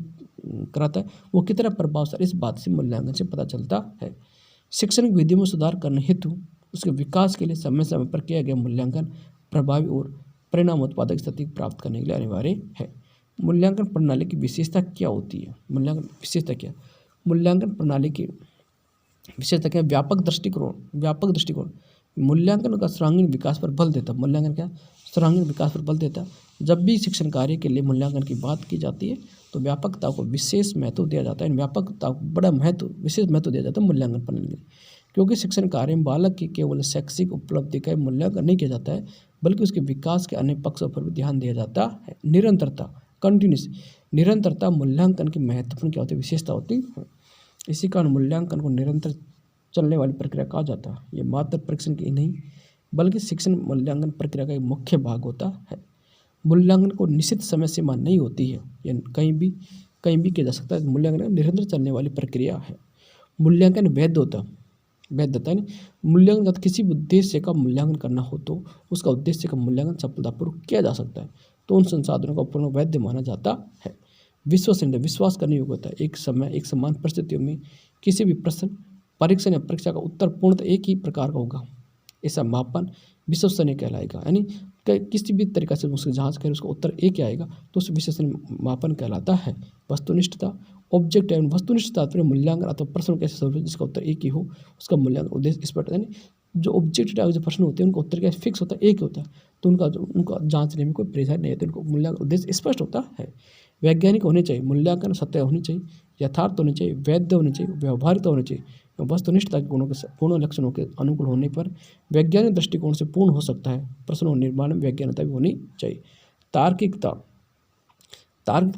A: कराता है वो कितना प्रभावशाली, इस बात से मूल्यांकन से पता चलता है। शिक्षण की विधि में सुधार करने हेतु उसके विकास के लिए समय समय पर किया गया मूल्यांकन प्रभावी और परिणाम उत्पादक स्थिति प्राप्त करने के लिए अनिवार्य है। मूल्यांकन प्रणाली की विशेषता क्या होती है? मूल्यांकन प्रणाली की विशेषता क्या? व्यापक दृष्टिकोण मूल्यांकन का सर्वांगीण विकास पर बल देता है। मूल्यांकन क्या? सर्वांगीण विकास पर बल देता है। जब भी शिक्षण कार्य के लिए मूल्यांकन की बात की जाती है तो व्यापकता को विशेष महत्व दिया जाता है। व्यापकता को विशेष महत्व दिया जाता है मूल्यांकन प्रणाली में, क्योंकि शिक्षण कार्य में बालक की केवल शैक्षिक उपलब्धि का मूल्यांकन नहीं किया जाता है बल्कि उसके विकास के अन्य पक्षों पर भी ध्यान दिया जाता है। निरंतरता मूल्यांकन की महत्वपूर्ण क्या होती है? विशेषता होती है। इसी कारण मूल्यांकन को निरंतर चलने वाली प्रक्रिया कहा जाता है। ये मात्र परीक्षण की नहीं बल्कि शिक्षण मूल्यांकन प्रक्रिया का एक मुख्य भाग होता है। मूल्यांकन को निश्चित समय सीमा नहीं होती है, यह कहीं भी किया जा सकता है। मूल्यांकन निरंतर चलने वाली प्रक्रिया है। मूल्यांकन वैधता यानी मूल्यांकन का किसी भी उद्देश्य का मूल्यांकन करना हो तो उसका उद्देश्य का मूल्यांकन सफलतापूर्वक किया जा सकता है तो उन संसाधनों का पूर्ण वैध माना जाता है। विश्वास करने योग्य होता है। एक समान परिस्थितियों में किसी भी प्रश्न, परीक्षण या परीक्षा का उत्तर पूर्णतः एक ही प्रकार का होगा, ऐसा मापन विश्वसनीय कहलाएगा। यानी किसी भी तरीका से उसकी जांच करें उसका उत्तर एक ही आएगा तो उस विश्वसनीय मापन कहलाता है। वस्तुनिष्ठता वस्तुनिष्ठ तात्पर्य मूल्यांकन अथवा प्रश्न कैसे स्वरूप जिसका उत्तर एक ही हो उसका मूल्यांकन उद्देश्य स्पष्ट, यानी जो ऑब्जेक्ट टाइप जो प्रश्न होते हैं उनका उत्तर क्या फिक्स होता है, एक होता है तो उनका जांचने में कोई परेशानी नहीं होती, उनको मूल्यांकन उद्देश्य स्पष्ट होता है। वैज्ञानिक होने चाहिए, मूल्यांकन सत्य होनी चाहिए, यथार्थ होनी चाहिए, वैध होनी चाहिए, व्यवहारिक होनी चाहिए। वस्तुनिष्ठता के गुणों के पूर्ण लक्षणों के अनुकूल होने पर वैज्ञानिक दृष्टिकोण से पूर्ण हो सकता है। प्रश्नों निर्माण में वैज्ञानिकता भी होनी चाहिए। तार्किकता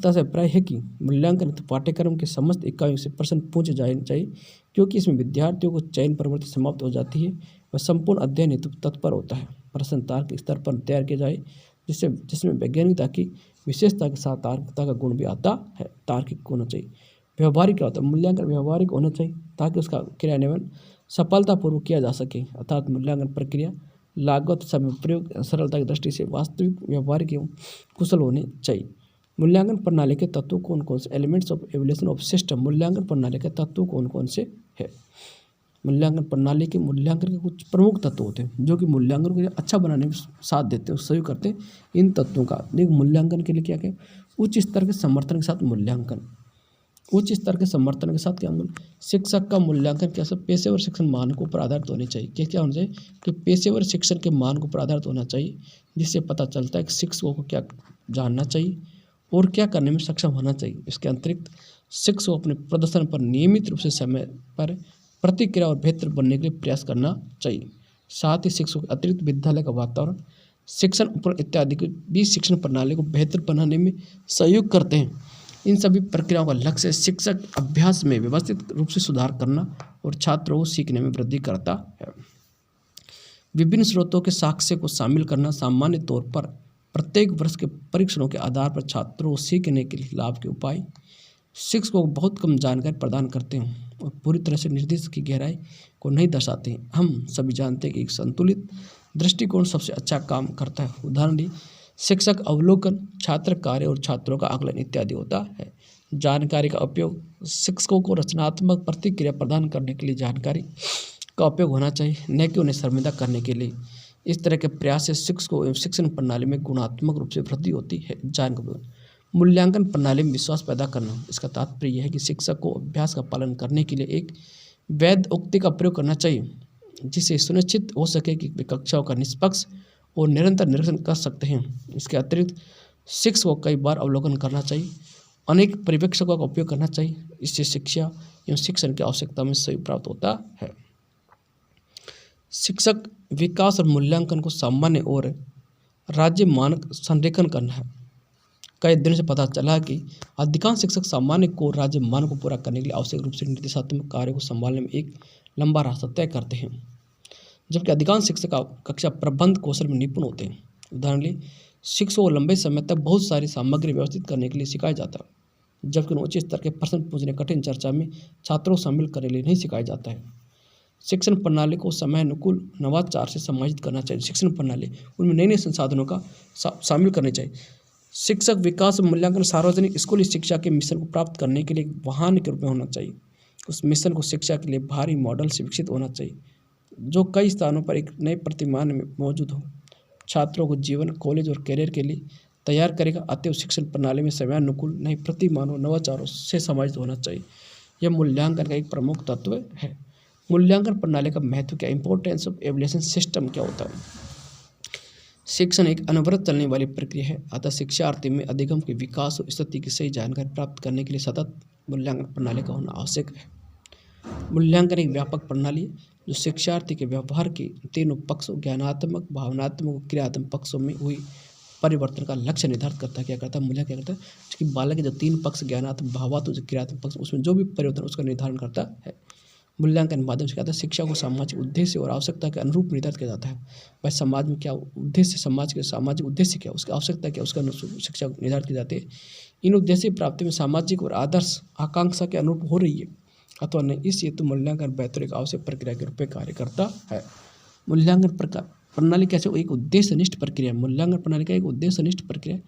A: से अभिप्राय है कि मूल्यांकन पाठ्यक्रम के समस्त इकाइयों से प्रश्न पूछे जाने चाहिए, क्योंकि इसमें विद्यार्थियों को चयन प्रवृत्ति समाप्त हो जाती है। वह संपूर्ण अध्ययन हेतु तत्पर होता है। प्रश्न तार्किक स्तर पर तैयार किया जाए जिसमें वैज्ञानिकता की विशेषता के साथ तार्किकता का गुण भी आता है। तार्किक होना चाहिए। व्यवहारिक क्या होता है? मूल्यांकन व्यवहारिक होना चाहिए ताकि उसका क्रियान्वयन सफलतापूर्वक किया जा सके, अर्थात मूल्यांकन प्रक्रिया लागत, समय प्रयोग, सरलता की दृष्टि से वास्तविक, व्यवहारिक एवं कुशल होने चाहिए। मूल्यांकन प्रणाली के तत्व कौन कौन से? Elements of evolution of system. मूल्यांकन प्रणाली के तत्व कौन कौन से है? मूल्यांकन के कुछ प्रमुख तत्व होते हैं जो कि मूल्यांकन को अच्छा बनाने में साथ देते हैं, सहयोग करते हैं। इन तत्वों का देखो, मूल्यांकन के लिए क्या क्या? उच्च स्तर के समर्थन के साथ मूल्यांकन। उच्च स्तर के समर्थन के साथ क्या? शिक्षक का मूल्यांकन कैसे? पेशेवर शिक्षण मानकों पर आधारित होने चाहिए। क्या होना चाहिए? कि पेशेवर शिक्षण के मानकों पर आधारित होना चाहिए, जिससे पता चलता है कि शिक्षकों को क्या जानना चाहिए और क्या करने में सक्षम होना चाहिए। इसके अतिरिक्त शिक्षक को अपने प्रदर्शन पर नियमित रूप से समय पर प्रतिक्रिया और बेहतर बनने के लिए प्रयास करना चाहिए। साथ ही शिक्षकों के अतिरिक्त विद्यालय का वातावरण, शिक्षण उपकरण इत्यादि के भी शिक्षण प्रणाली को बेहतर बनाने में सहयोग करते हैं। इन सभी प्रक्रियाओं का लक्ष्य शिक्षक अभ्यास में व्यवस्थित रूप से सुधार करना और छात्रों को सीखने में वृद्धि करता है। विभिन्न स्रोतों के साक्ष्य को शामिल करना। सामान्य तौर पर प्रत्येक वर्ष के परीक्षणों के आधार पर छात्रों को सीखने के लाभ के उपाय शिक्षकों को बहुत कम जानकारी प्रदान करते हैं और पूरी तरह से निर्देश की गहराई को नहीं दर्शाते हैं। हम सभी जानते हैं कि एक संतुलित दृष्टिकोण सबसे अच्छा काम करता है। उदाहरण लिए शिक्षक अवलोकन, छात्र कार्य और छात्रों का आकलन इत्यादि होता है। जानकारी का उपयोग। शिक्षकों को रचनात्मक प्रतिक्रिया प्रदान करने के लिए जानकारी का उपयोग होना चाहिए, न कि उन्हें शर्मिंदा करने के लिए। इस तरह के प्रयास से शिक्षकों एवं शिक्षण प्रणाली में गुणात्मक रूप से वृद्धि होती है। मूल्यांकन प्रणाली में विश्वास पैदा करना। इसका तात्पर्य यह है कि शिक्षक को अभ्यास का पालन करने के लिए एक वैध उक्ति का प्रयोग करना चाहिए, जिससे सुनिश्चित हो सके कि वे कक्षाओं का निष्पक्ष और निरंतर निरीक्षण कर सकते हैं। इसके अतिरिक्त शिक्षक को कई बार अवलोकन करना चाहिए, अनेक पर्यवेक्षकों का उपयोग करना चाहिए। इससे शिक्षा एवं शिक्षण की आवश्यकता में सहयोग प्राप्त होता है। शिक्षक विकास और मूल्यांकन को सामान्य और राज्य मानक संरेखन करना है। कई दिनों से पता चला कि अधिकांश शिक्षक सामान्य को राज्य मानक को पूरा करने के लिए आवश्यक रूप से निर्देशात्मक कार्य को संभालने में एक लंबा रास्ता तय करते हैं, जबकि अधिकांश शिक्षक कक्षा प्रबंध कौशल में निपुण होते हैं। उदाहरण लिए शिक्षक को लंबे समय तक बहुत सारी सामग्री व्यवस्थित करने के लिए सिखाया जाता है, जबकि उच्च स्तर के प्रश्न पूछने कठिन चर्चा में छात्रों को शामिल करने के लिए नहीं सिखाया जाता है। शिक्षण प्रणाली को समय अनुकूल नवाचार से समायोजित करना चाहिए। शिक्षण प्रणाली उनमें नए नए संसाधनों का शामिल करने चाहिए। शिक्षक विकास और मूल्यांकन सार्वजनिक स्कूली शिक्षा के मिशन को प्राप्त करने के लिए एक वाहन के रूप में होना चाहिए। उस मिशन को शिक्षा के लिए भारी मॉडल से विकसित होना चाहिए, जो कई स्थानों पर एक नए प्रतिमान में मौजूद हो, छात्रों को जीवन, कॉलेज और करियर के लिए तैयार करेगा। अतएव शिक्षण प्रणाली में समयानुकूल नए प्रतिमानों, नवाचारों से समायोजित होना चाहिए। यह मूल्यांकन का एक प्रमुख तत्व है। मूल्यांकन प्रणाली का महत्व क्या, इंपॉर्टेंस ऑफ एवल्यूएशन सिस्टम क्या होता है। शिक्षण एक अनवरत चलने वाली प्रक्रिया है, अतः शिक्षार्थी में अधिगम के विकास और स्थिति की सही जानकारी प्राप्त करने के लिए सतत मूल्यांकन प्रणाली का होना आवश्यक है। मूल्यांकन एक व्यापक प्रणाली है जो शिक्षार्थी के व्यवहार के तीनों पक्षों, ज्ञानात्मक, भावनात्मक और क्रियात्मक पक्षों में हुई परिवर्तन का लक्ष्य निर्धारित करता है। क्या करता है मूल्यांकन, क्या करता है, उसकी बालक के जो तीन पक्ष, ज्ञानात्मक, भावात्मक, क्रियात्मक पक्ष, उसमें जो भी परिवर्तन उसका निर्धारण करता है। मूल्यांकन माध्यम से क्या होता है, शिक्षा को सामाजिक उद्देश्य और आवश्यकता के अनुरूप निर्धारित किया जाता है। भाई समाज में क्या उद्देश्य, समाज के सामाजिक उद्देश्य क्या, उसकी आवश्यकता क्या, उसका शिक्षा निर्धारित की जाती है। इन उद्देश्य प्राप्ति में सामाजिक और आदर्श आकांक्षा के अनुरूप हो रही है अथवा नहीं, इस हेतु मूल्यांकन बेहतर एक आवश्यक प्रक्रिया के रूप में कार्य करता है। मूल्यांकन प्रणाली कैसे एक उद्देश्यनिष्ठ प्रक्रिया। मूल्यांकन प्रणाली का एक उद्देश्यनिष्ठ प्रक्रिया,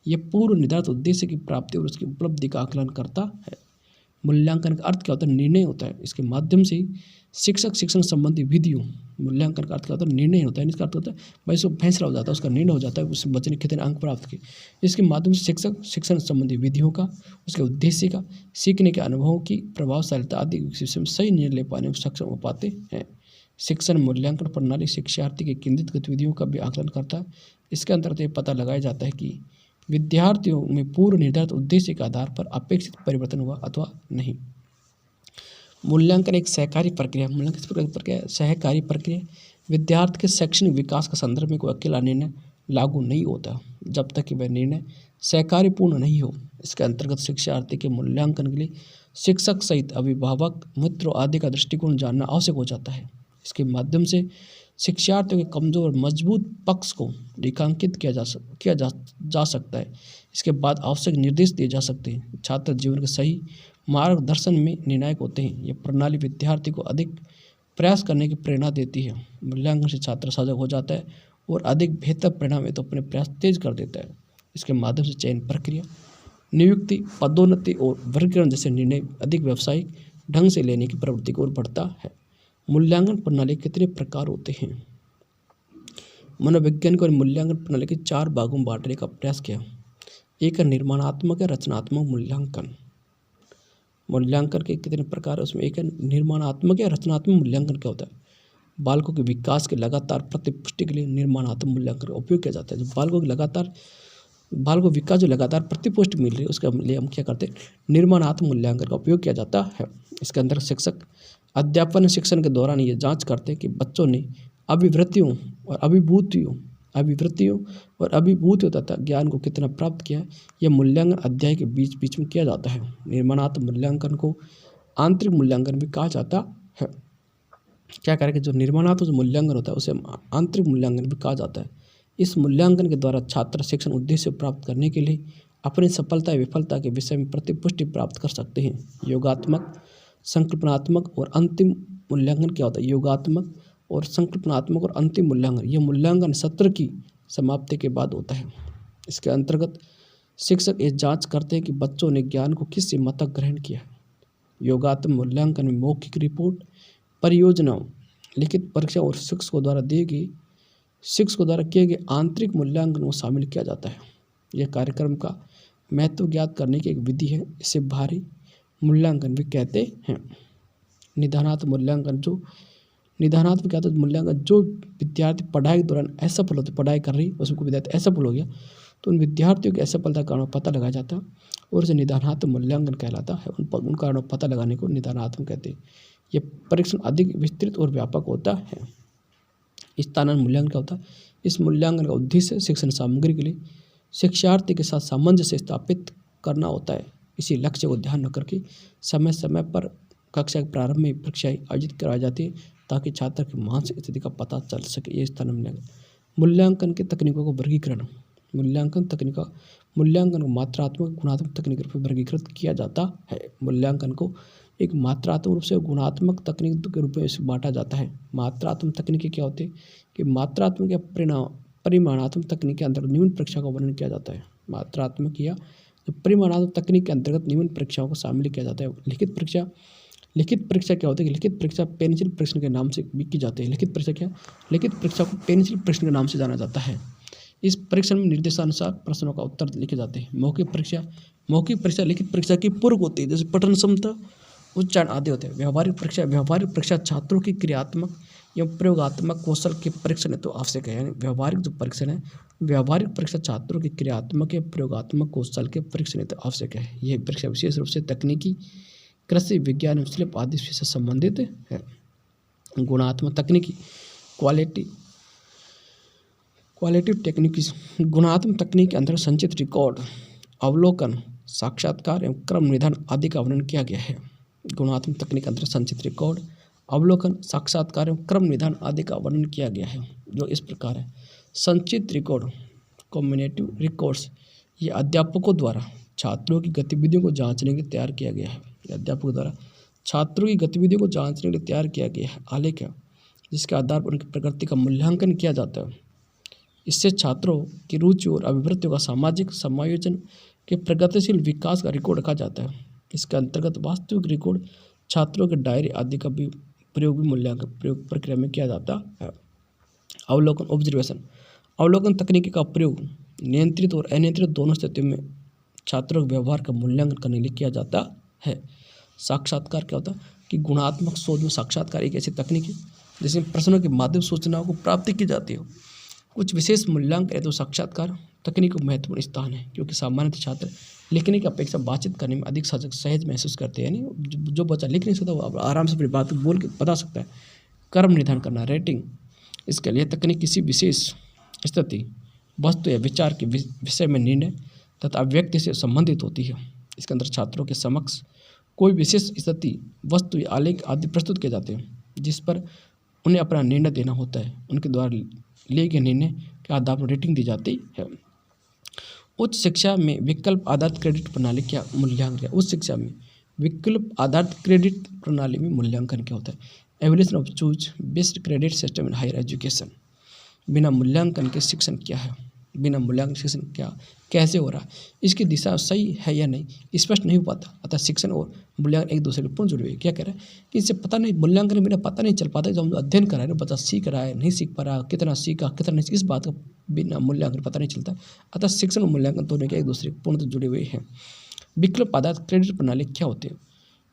A: यह पूर्व निर्धारित उद्देश्य की प्राप्ति और उसकी उपलब्धि का आकलन करता है। मूल्यांकन का अर्थ क्या होता है, निर्णय होता है। इसके माध्यम से शिक्षक शिक्षण संबंधी विधियों, मूल्यांकन का अर्थ क्या होता है, निर्णय होता है। इसका अर्थ होता है भाई उसको फैसला हो जाता है, उसका निर्णय हो जाता है, उस बच्चे ने कितने अंक प्राप्त किए। इसके माध्यम से शिक्षक शिक्षण संबंधी विधियों का, उसके उद्देश्य का, सीखने के अनुभवों की प्रभावशीलता आदि विषय में सही निर्णय ले पाने में सक्षम हो पाते हैं। शिक्षण मूल्यांकन प्रणाली शिक्षार्थी की केंद्रित गतिविधियों का भी आकलन करता है। इसके अंतर्गत ये पता लगाया जाता है कि विद्यार्थियों में पूर्व निर्धारित उद्देश्य के आधार पर अपेक्षित परिवर्तन हुआ अथवा नहीं। मूल्यांकन एक सहकारी प्रक्रिया। मूल्यांकन किस प्रक्रिया है, सहकारी प्रक्रिया। विद्यार्थी के शैक्षणिक विकास के संदर्भ में कोई अकेला निर्णय लागू नहीं होता जब तक कि वह निर्णय सहकारीपूर्ण नहीं हो। इसके अंतर्गत शिक्षार्थी के मूल्यांकन के लिए शिक्षक सहित अभिभावक, मित्रों आदि का दृष्टिकोण जानना आवश्यक हो जाता है। इसके माध्यम से शिक्षार्थियों के कमजोर और मजबूत पक्ष को रेखांकित किया जा सकता है। इसके बाद आवश्यक निर्देश दिए जा सकते हैं। छात्र जीवन के सही मार्गदर्शन में निर्णायक होते हैं। यह प्रणाली विद्यार्थी को अधिक प्रयास करने की प्रेरणा देती है। मूल्यांकन से छात्र सजग हो जाता है और अधिक बेहतर परिणाम तो अपने प्रयास तेज कर देता है। इसके माध्यम से चयन प्रक्रिया, नियुक्ति, पदोन्नति और वर्गीकरण जैसे निर्णय अधिक व्यावसायिक ढंग से लेने की प्रवृत्ति की ओर बढ़ता है। मूल्यांकन प्रणाली कितने प्रकार होते हैं। मनोवैज्ञानिकों ने मूल्यांकन प्रणाली के 4 भागों में बांटने का प्रयास किया। एक है निर्माणात्मक या रचनात्मक मूल्यांकन। मूल्यांकन के कितने प्रकार है, उसमें एक है निर्माणात्मक या रचनात्मक मूल्यांकन। क्या होता है, बालकों के विकास के लगातार प्रतिपुष्टि के लिए निर्माणात्मक मूल्यांकन का उपयोग किया जाता है। जो बालकों विकास जो लगातार प्रतिपुष्टि मिल रही है उसके लिए हम क्या करते हैं, निर्माणात्मक मूल्यांकन का उपयोग किया जाता है। इसके अंदर शिक्षक अध्यापन शिक्षण के दौरान ये जांच करते हैं कि बच्चों ने अभिवृत्तियों और अभिभूतियों तथा ज्ञान को कितना प्राप्त किया है। यह मूल्यांकन अध्याय के बीच बीच में किया जाता है। निर्माणात्मक मूल्यांकन को आंतरिक मूल्यांकन भी कहा जाता है। क्या करें कि जो निर्माणात्मक मूल्यांकन होता है उसे आंतरिक मूल्यांकन भी कहा जाता है। इस मूल्यांकन के द्वारा छात्र शिक्षण उद्देश्य प्राप्त करने के लिए अपनी सफलता या विफलता के विषय में प्रतिपुष्टि प्राप्त कर सकते हैं। योगात्मक, संकल्पनात्मक और अंतिम मूल्यांकन क्या होता है, योगात्मक और संकल्पनात्मक और अंतिम मूल्यांकन, यह मूल्यांकन सत्र की समाप्ति के बाद होता है। इसके अंतर्गत शिक्षक ये जांच करते हैं कि बच्चों ने ज्ञान को किस सीमा तक ग्रहण किया। योगात्मक मूल्यांकन में मौखिक रिपोर्ट, परियोजनाओं, लिखित परीक्षा और शिक्षकों द्वारा किए गए आंतरिक मूल्यांकन को शामिल किया जाता है। यह कार्यक्रम का महत्व ज्ञात करने की एक विधि है। इसे भारी मूल्यांकन भी कहते हैं। निदानात्मक मूल्यांकन क्या होता है, मूल्यांकन जो विद्यार्थी पढ़ाई के दौरान असफल होते, पढ़ाई कर रही उसमें कोई विद्यार्थी असफल हो गया तो उन विद्यार्थियों की असफलता का कारण पता लगाया जाता है और उसे निदानात्मक मूल्यांकन कहलाता है। उन कारणों पता लगाने को निदानात्मक कहते हैं। यह परीक्षण अधिक विस्तृत और व्यापक होता है। स्थानांतरण मूल्यांकन क्या होता है, इस मूल्यांकन का उद्देश्य शिक्षण सामग्री के लिए शिक्षार्थी के साथ सामंजस्य स्थापित करना होता है। इसी लक्ष्य को ध्यान रखकर के समय समय पर कक्षा के प्रारंभ में परीक्षाएं आयोजित कराई जाती है ताकि छात्र की मानसिक स्थिति का पता चल सके। ये स्थान मूल्यांकन के तकनीकों का वर्गीकरण। मूल्यांकन को मात्रात्मक गुणात्मक तकनीक के रूप में वर्गीकृत किया जाता है। मूल्यांकन को एक मात्रात्मक रूप से गुणात्मक तकनीक के रूप में इसे बांटा जाता है। मात्रात्मक तकनीकें क्या होती है कि मात्रात्मक या परिमाणात्मक तकनीक के अंतर्गत निम्न परीक्षाओं का वर्णन किया जाता है। मात्रात्मक या परिमाणात्मक तकनीक के अंतर्गत निम्न परीक्षाओं को शामिल किया जाता है। लिखित परीक्षा क्या होती है कि लिखित परीक्षा पेंसिल प्रश्न के नाम से भी की जाती है। लिखित परीक्षा को पेंसिल प्रश्न के नाम से जाना जाता है। इस परीक्षण में निर्देशानुसार प्रश्नों का उत्तर लिखे जाते हैं। मौखिक परीक्षा लिखित परीक्षा की पूर्व होती है, जैसे पठन क्षमता, उच्चारण आदि होते हैं। व्यावहारिक परीक्षा छात्रों की क्रियात्मक एवं प्रयोगात्मक कौशल के परीक्षण हेतु आवश्यक है। यानी व्यावहारिक परीक्षा छात्रों की क्रियात्मक या प्रयोगात्मक कौशल के परीक्षण हेतु आवश्यक है। यह परीक्षा विशेष रूप से तकनीकी, कृषि, विज्ञान एवं शिल्प आदि से संबंधित है। गुणात्मक तकनीकी क्वालिटिव टेक्निक। गुणात्मक तकनीक के अंतर्गत संचित रिकॉर्ड, अवलोकन, साक्षात्कार एवं क्रम निधान आदि का वर्णन किया गया है। गुणात्मक तकनीक के अंतर्गत संचित रिकॉर्ड, अवलोकन, साक्षात्कार एवं क्रम निधान आदि का वर्णन किया गया है, जो इस प्रकार है। संचित रिकॉर्ड, कम्युनिटिव रिकॉर्ड्स, ये अध्यापकों द्वारा छात्रों की गतिविधियों को जांचने के लिए तैयार किया गया है। अध्यापकों द्वारा छात्रों की गतिविधियों को जांचने के लिए तैयार किया गया है आलेख है, जिसके आधार पर उनकी प्रगति का मूल्यांकन किया जाता है। इससे छात्रों की रुचि और अभिवृत्तियों का सामाजिक समायोजन के प्रगतिशील विकास का रिकॉर्ड रखा जाता है। इसके अंतर्गत वास्तविक रिकॉर्ड, छात्रों के डायरी आदि का भी प्रयोग प्रक्रिया में किया जाता है। अवलोकन, ऑब्जर्वेशन। अवलोकन तकनीकी का प्रयोग नियंत्रित और अनियंत्रित दोनों स्थितियों में छात्रों के व्यवहार का मूल्यांकन करने के लिए किया जाता है। साक्षात्कार क्या होता है कि गुणात्मक शोध में साक्षात्कार एक ऐसी तकनीक है जिसमें प्रश्नों के माध्यम से सूचनाओं को प्राप्ति की जाती है। कुछ विशेष मूल्यांकन तो साक्षात्कार तकनीक को महत्वपूर्ण स्थान है, क्योंकि सामान्य छात्र लिखने की अपेक्षा बातचीत करने में अधिक सहज महसूस करते हैं। यानी जो बच्चा लिख नहीं सकता वो आराम से अपनी बात बोल के बता सकता है। क्रम निर्धारण करना, रेटिंग, इसके लिए तकनीक किसी विशेष स्थिति, वस्तु या विचार के विषय में निर्णय तथा अभिव्यक्ति से संबंधित होती है। इसके अंदर छात्रों के समक्ष कोई विशेष स्थिति, वस्तु या आलेख आदि प्रस्तुत किए जाते हैं, जिस पर उन्हें अपना निर्णय देना होता है। उनके द्वारा लिए गए निर्णय के आधार पर रेटिंग दी जाती है। उच्च शिक्षा में विकल्प आधारित क्रेडिट प्रणाली क्या मूल्यांकन? उच्च शिक्षा में विकल्प आधारित क्रेडिट प्रणाली में मूल्यांकन क्या होता है? Evaluation of choose based credit system in higher education. बिना मूल्यांकन के शिक्षण क्या है? बिना मूल्यांकन शिक्षण कैसे हो रहा है? इसकी दिशा सही है या नहीं स्पष्ट नहीं हो पाता। अतः शिक्षण और मूल्यांकन एक दूसरे के पूर्ण जुड़े हुए। क्या कह रहा है कि इससे पता नहीं, मूल्यांकन में बिना पता नहीं चल पाता। जब हम अध्ययन करा रहे बच्चा सीख रहा है, नहीं सीख पा रहा, कितना सीखा कितना नहीं, इस बात का बिना मूल्यांकन पता नहीं चलता। अतः शिक्षण और मूल्यांकन दोनों के एक दूसरे के पूर्ण जुड़े हुए हैं। विकल्प आधारित क्रेडिट प्रणाली क्या होती है?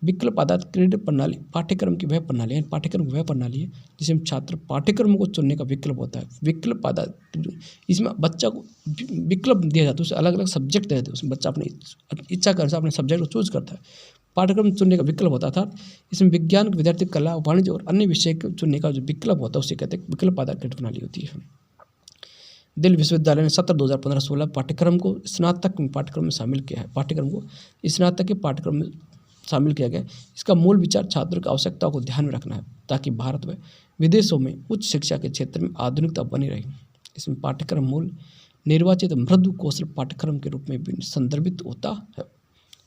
A: विकल्प आधारित क्रेडिट प्रणाली पाठ्यक्रम की वह प्रणाली है, जिसमें छात्र पाठ्यक्रम को चुनने का विकल्प होता है। विकल्प आधारित, इसमें बच्चा को विकल्प दिया जाता है, उसे अलग अलग सब्जेक्ट दिए जाते हैं, उसमें बच्चा अपनी इच्छा के अनुसार अपने सब्जेक्ट को चूज करता है। पाठ्यक्रम चुनने का विकल्प होता था। इसमें विज्ञान के विद्यार्थी कला, वाणिज्य और अन्य विषय को चुनने का जो विकल्प होता है उसे कहते हैं विकल्प आधारित क्रेडिट प्रणाली होती है। दिल्ली विश्वविद्यालय ने सत्र 2015-16 पाठ्यक्रम को स्नातक पाठ्यक्रम में शामिल किया है। पाठ्यक्रम को स्नातक के पाठ्यक्रम में शामिल किया गया। इसका मूल विचार छात्रों की आवश्यकताओं को ध्यान में रखना है, ताकि भारत व विदेशों में उच्च शिक्षा के क्षेत्र में आधुनिकता बनी रहे। इसमें पाठ्यक्रम मूल निर्वाचित मृदु कौशल पाठ्यक्रम के रूप में भी संदर्भित होता है।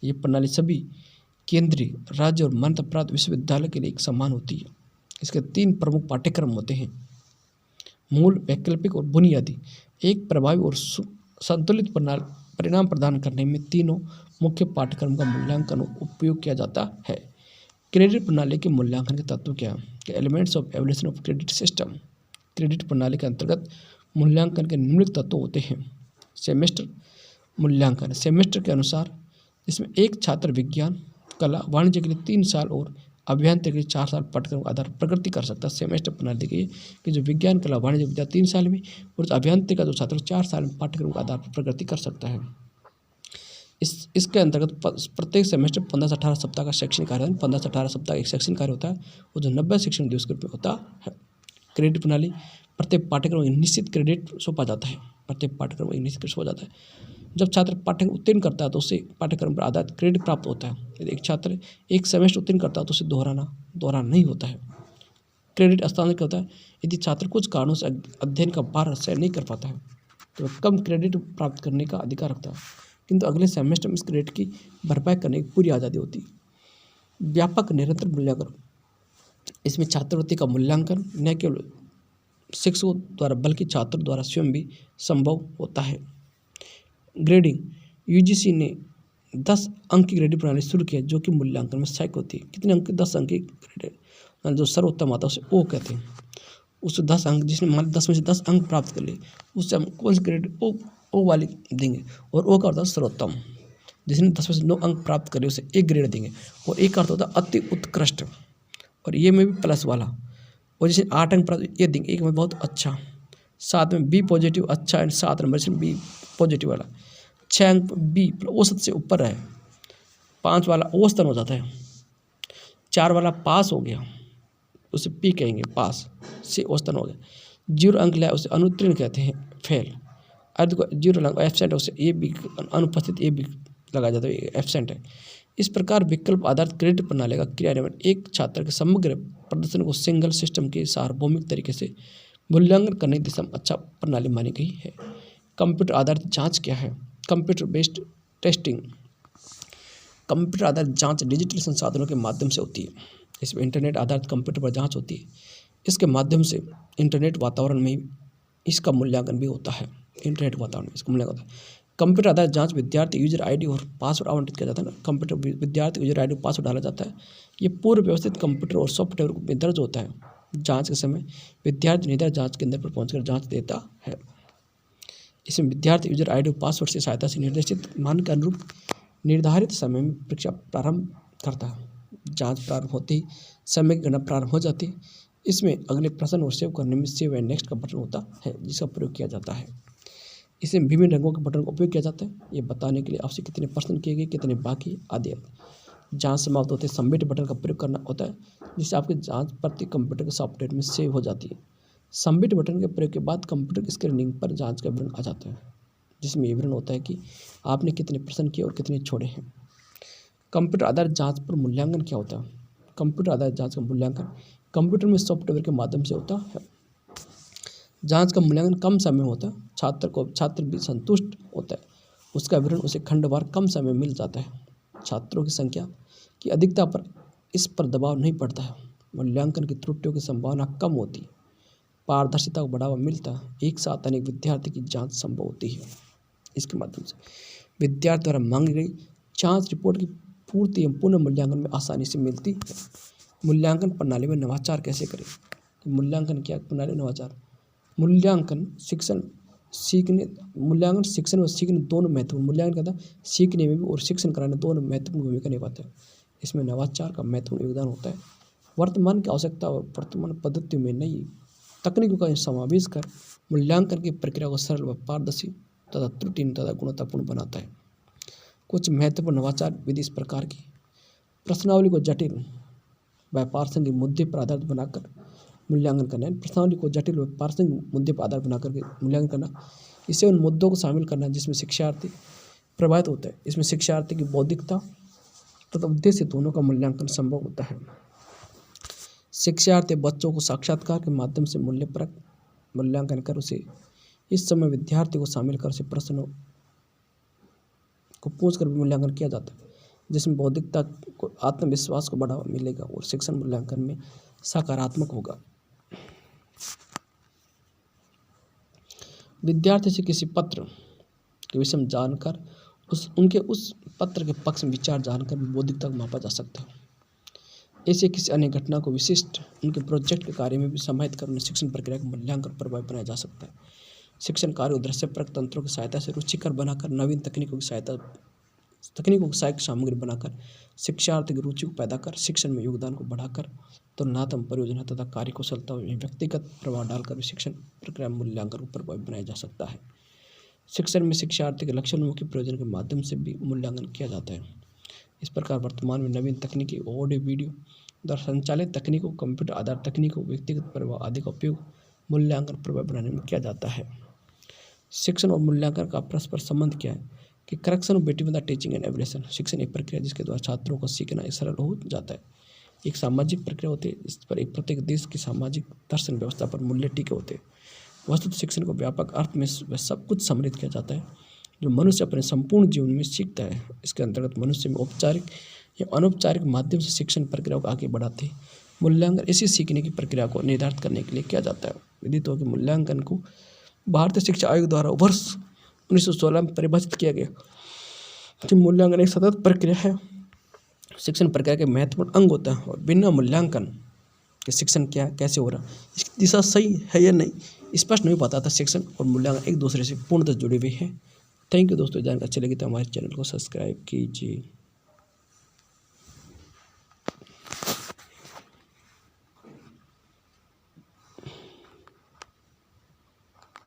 A: ये प्रणाली सभी केंद्रीय, राज्य और मान्यता प्राप्त विश्वविद्यालय के लिए एक समान होती है। इसके 3 प्रमुख पाठ्यक्रम होते हैं: मूल, वैकल्पिक और बुनियादी। एक प्रभावी और संतुलित परिणाम प्रदान करने में तीनों मुख्य पाठ्यक्रम का मूल्यांकन उपयोग किया जाता है। क्रेडिट प्रणाली के मूल्यांकन के तत्व क्या हैं? Elements of evolution of credit system. Credit प्रणाली के अंतर्गत मूल्यांकन के निम्नलिखित तत्व होते हैं। सेमेस्टर मूल्यांकन, सेमेस्टर के अनुसार इसमें एक छात्र विज्ञान, कला, वाणिज्य के लिए 3 साल और अभियांत्रिकी के लिए 4 साल पाठ्यक्रम के आधार पर प्रगति कर सकता है। सेमेस्टर प्रणाली देखिए कि जो विज्ञान, कला, वाणिज्य विद्या 3 साल में और अभियांत्रिकी का जो छात्र 4 साल में पाठ्यक्रम के आधार पर प्रगति कर सकता है। इसके अंतर्गत प्रत्येक सेमेस्टर 15 से 18 सप्ताह का शैक्षणिक कार्य, 15 से 18 सप्ताह एक शैक्षणिक कार्य होता है, वो जो 90 शिक्षण दिवस के रूप में होता है। क्रेडिट प्रणाली, प्रत्येक पाठ्यक्रम में निश्चित क्रेडिट सौंपा जाता है। प्रत्येक पाठ्यक्रम में निश्चित क्रेडिट सौंपा जाता है। जब छात्र पाठ्यक्रम उत्तीर्ण करता है तो उसे पाठ्यक्रम पर आधारित क्रेडिट प्राप्त होता है। यदि एक छात्र एक सेमेस्टर उत्तीर्ण करता है तो उसे दोहराना नहीं होता है। क्रेडिट हस्तांतरण क्या होता है? यदि छात्र कुछ कारणों से अध्ययन का भार सहन नहीं कर पाता है तो वह कम क्रेडिट प्राप्त करने का अधिकार रखता है, किंतु अगले सेमेस्टर में इस क्रेडिट की भरपाई करने की पूरी आज़ादी होती है। व्यापक निरंतर मूल्यांकन, इसमें छात्रवृत्ति का मूल्यांकन न केवल शिक्षकों द्वारा बल्कि छात्रों द्वारा स्वयं भी संभव होता है। ग्रेडिंग, यूजीसी ने 10 अंक की ग्रेडिंग प्रणाली शुरू की है जो कि मूल्यांकन में सहायक होती है। कितने अंक? 10 अंक की ग्रेडिंग, जो सर्वोत्तम आता है उसे ओ कहते हैं। उस 10 अंक, जिसने मान 10 में से 10 अंक प्राप्त कर लिए, उससे हम कौन सी ग्रेड ओ वाली देंगे। और ओ का अर्थ है सर्वोत्तम। जिसने 10 में से 9 अंक प्राप्त कर लिए उसे एक ग्रेड देंगे। और एक का अर्थ होता है अति उत्कृष्ट, और ये में भी प्लस वाला। और जिसने 8 अंक प्राप्त, ये देंगे एक में बहुत अच्छा। 7 में बी पॉजिटिव अच्छा, एंड 7 नंबर से बी पॉजिटिव वाला। 6 अंक बी औसत से ऊपर है। 5 वाला औसतन हो जाता है। 4 वाला पास हो गया, उसे पी कहेंगे, पास से औसतन हो गया। 0 अंक लाया उसे अनुत्तीर्ण कहते हैं, फेल। अर्ध को 0 अंक एब्सेंट, उसे ए बी अनुपस्थित, ए बी लगाया जाता है, एब्सेंट है। इस प्रकार विकल्प आधारित क्रेडिट प्रणाली का क्रियान्वयन एक छात्र के समग्र प्रदर्शन को सिंगल सिस्टम के सार्वभौमिक तरीके से मूल्यांकन करने की दिशा में अच्छा प्रणाली मानी गई है। कंप्यूटर आधारित जांच क्या है? Computer based testing. कंप्यूटर आधारित जांच डिजिटल संसाधनों के माध्यम से होती है। इसमें इंटरनेट आधारित कंप्यूटर पर जांच होती है। इसके माध्यम से इंटरनेट वातावरण में इसका मूल्यांकन भी होता है। इंटरनेट वातावरण में इसका मूल्यांकन होता है। कंप्यूटर आधारित जांच विद्यार्थी यूजर आईडी और पासवर्ड आवंटित किया जाता है ना। कंप्यूटर विद्यार्थी यूजर आईडी और पासवर्ड डाला जाता है। ये पूर्व व्यवस्थित कंप्यूटर और सॉफ्टवेयर में दर्ज होता है। जांच के समय विद्यार्थी निर्धारित जांच केंद्र पर पहुंचकर जांच देता है। इसमें विद्यार्थी यूजर आईडी और पासवर्ड से सहायता से निर्देशित मान के अनुरूप निर्धारित समय में परीक्षा प्रारंभ करता है। जांच प्रारंभ होते ही समय की गणना प्रारंभ हो जाती है। इसमें अगले प्रश्न और सेव करने में सेव एंड नेक्स्ट का बटन होता है जिसका प्रयोग किया जाता है। इसमें विभिन्न रंगों के बटन का उपयोग किया जाता है, ये बताने के लिए आपसे कितने प्रश्न किए गए, कितने बाकी आदि। जांच समाप्त होते ही सबमिट बटन का प्रयोग करना होता है जिससे आपकी जांच प्रति कंप्यूटर के सॉफ्टवेयर में सेव हो जाती है। सबमिट बटन के प्रयोग के बाद कंप्यूटर स्क्रीनिंग पर जांच का विवरण आ जाता है जिसमें विवरण होता है कि आपने कितने प्रश्न किए और कितने छोड़े हैं। कंप्यूटर आधारित जांच पर मूल्यांकन क्या होता है? कंप्यूटर आधारित जांच का मूल्यांकन कंप्यूटर में सॉफ्टवेयर के माध्यम से होता है। जांच का मूल्यांकन कम समय में होता है। छात्र भी संतुष्ट होता है। उसका विवरण उसे खंडवार कम समय में मिल जाता है। छात्रों की संख्या की अधिकता पर इस पर दबाव नहीं पड़ता है। मूल्यांकन की त्रुटियों की संभावना कम होती है। पारदर्शिता को बढ़ावा मिलता है। एक साथ अनेक विद्यार्थी की जांच संभव होती है। इसके माध्यम से विद्यार्थी द्वारा मांगी गई जांच रिपोर्ट की पूर्ति एवं पुनः मूल्यांकन में आसानी से मिलती है। मूल्यांकन प्रणाली में नवाचार कैसे करें? मूल्यांकन क्या प्रणाली? नवाचार मूल्यांकन शिक्षण और सीखने दोनों महत्वपूर्ण, मूल्यांकन कहता है सीखने में भी और शिक्षण कराने दोनों महत्वपूर्ण भूमिका निभाते हैं। इसमें नवाचार का महत्वपूर्ण योगदान होता है। वर्तमान की आवश्यकता और वर्तमान पद्धतियों में नई तकनीकों का समावेश कर मूल्यांकन की प्रक्रिया को सरल व पारदर्शी तथा त्रुटिहीन तथा गुणवत्तापूर्ण बनाता है। कुछ महत्वपूर्ण नवाचार विधि इस प्रकार की: प्रश्नावली को जटिल व प्रासंगिक मुद्दे पर आधारित बनाकर मूल्यांकन करना है। प्रश्नावली को जटिल व प्रासंगिक मुद्दे पर आधार बनाकर मूल्यांकन करना। इसे उन मुद्दों को शामिल करना जिसमें शिक्षार्थी प्रभावित होता है। इसमें शिक्षार्थी की बौद्धिकता तथा उद्देश्य दोनों का मूल्यांकन संभव होता है। शिक्षार्थी बच्चों को साक्षात्कार के माध्यम से मूल्यपरक मूल्यांकन कर उसे इस समय विद्यार्थी को शामिल कर उसे प्रश्नों को पूछकर भी मूल्यांकन किया जाता है जिसमें बौद्धिकता को, आत्मविश्वास को बढ़ावा मिलेगा और शिक्षण मूल्यांकन में सकारात्मक होगा। विद्यार्थी से किसी पत्र के विषय में जानकर उनके उस पत्र के पक्ष में विचार जानकर भी बौद्धिकता को मापा जा सकता है। ऐसे किसी अन्य घटना को विशिष्ट उनके प्रोजेक्ट के कार्य में भी समाहित कर उन्हें शिक्षण प्रक्रिया का मूल्यांकन प्रभावी बनाया जा सकता है। शिक्षण कार्य को दृश्यपरक तंत्रों की सहायता से रुचिकर बनाकर नवीन तकनीकों की सहायक सामग्री बनाकर शिक्षार्थी की रुचि को पैदा कर शिक्षण में योगदान को बढ़ाकर तुलनात्मक परियोजना तथा कार्य कुशलता में व्यक्तिगत प्रभाव डालकर भी शिक्षण प्रक्रिया मूल्यांकन को प्रभावी बनाया जा सकता है। शिक्षण में शिक्षार्थी के लक्ष्योन्मुखी प्रयोजन के माध्यम से भी मूल्यांकन किया जाता है। इस प्रकार वर्तमान में नवीन तकनीकी ऑडियो वीडियो द्वारा संचालित तकनीकों, कंप्यूटर आधारित तकनीकों, व्यक्तिगत प्रभाव आदि का उपयोग मूल्यांकन प्रभावी बनाने में किया जाता है। शिक्षण और मूल्यांकन का परस्पर संबंध क्या है? कि correction between the teaching and evolution. शिक्षण एक प्रक्रिया जिसके द्वारा छात्रों को सीखना सरल हो जाता है। एक सामाजिक प्रक्रिया होती है, इस पर एक प्रत्येक देश की सामाजिक दर्शन व्यवस्था पर मूल्य टिके होते हैं। वस्तुतः शिक्षण को व्यापक अर्थ में सब कुछ सम्मिलित किया जाता है जो मनुष्य अपने संपूर्ण जीवन में सीखता है। इसके अंतर्गत मनुष्य में औपचारिक या अनौपचारिक माध्यम से शिक्षण प्रक्रिया को आगे बढ़ाते हैं। मूल्यांकन इसी सीखने की प्रक्रिया को निर्धारित करने के लिए किया जाता है। विदितों के मूल्यांकन को भारतीय शिक्षा आयोग द्वारा वर्ष 1916 में परिभाषित किया गया कि मूल्यांकन एक सतत प्रक्रिया है, शिक्षण प्रक्रिया के महत्वपूर्ण अंग होता है और बिना मूल्यांकन के शिक्षण क्या कैसे हो रहा, इसकी दिशा सही है या नहीं स्पष्ट नहीं बताता। शिक्षण और मूल्यांकन एक दूसरे से पूर्णतः जुड़े हुए हैं। थैंक यू दोस्तों, जानकारी अच्छी लगी तो हमारे चैनल को सब्सक्राइब कीजिए।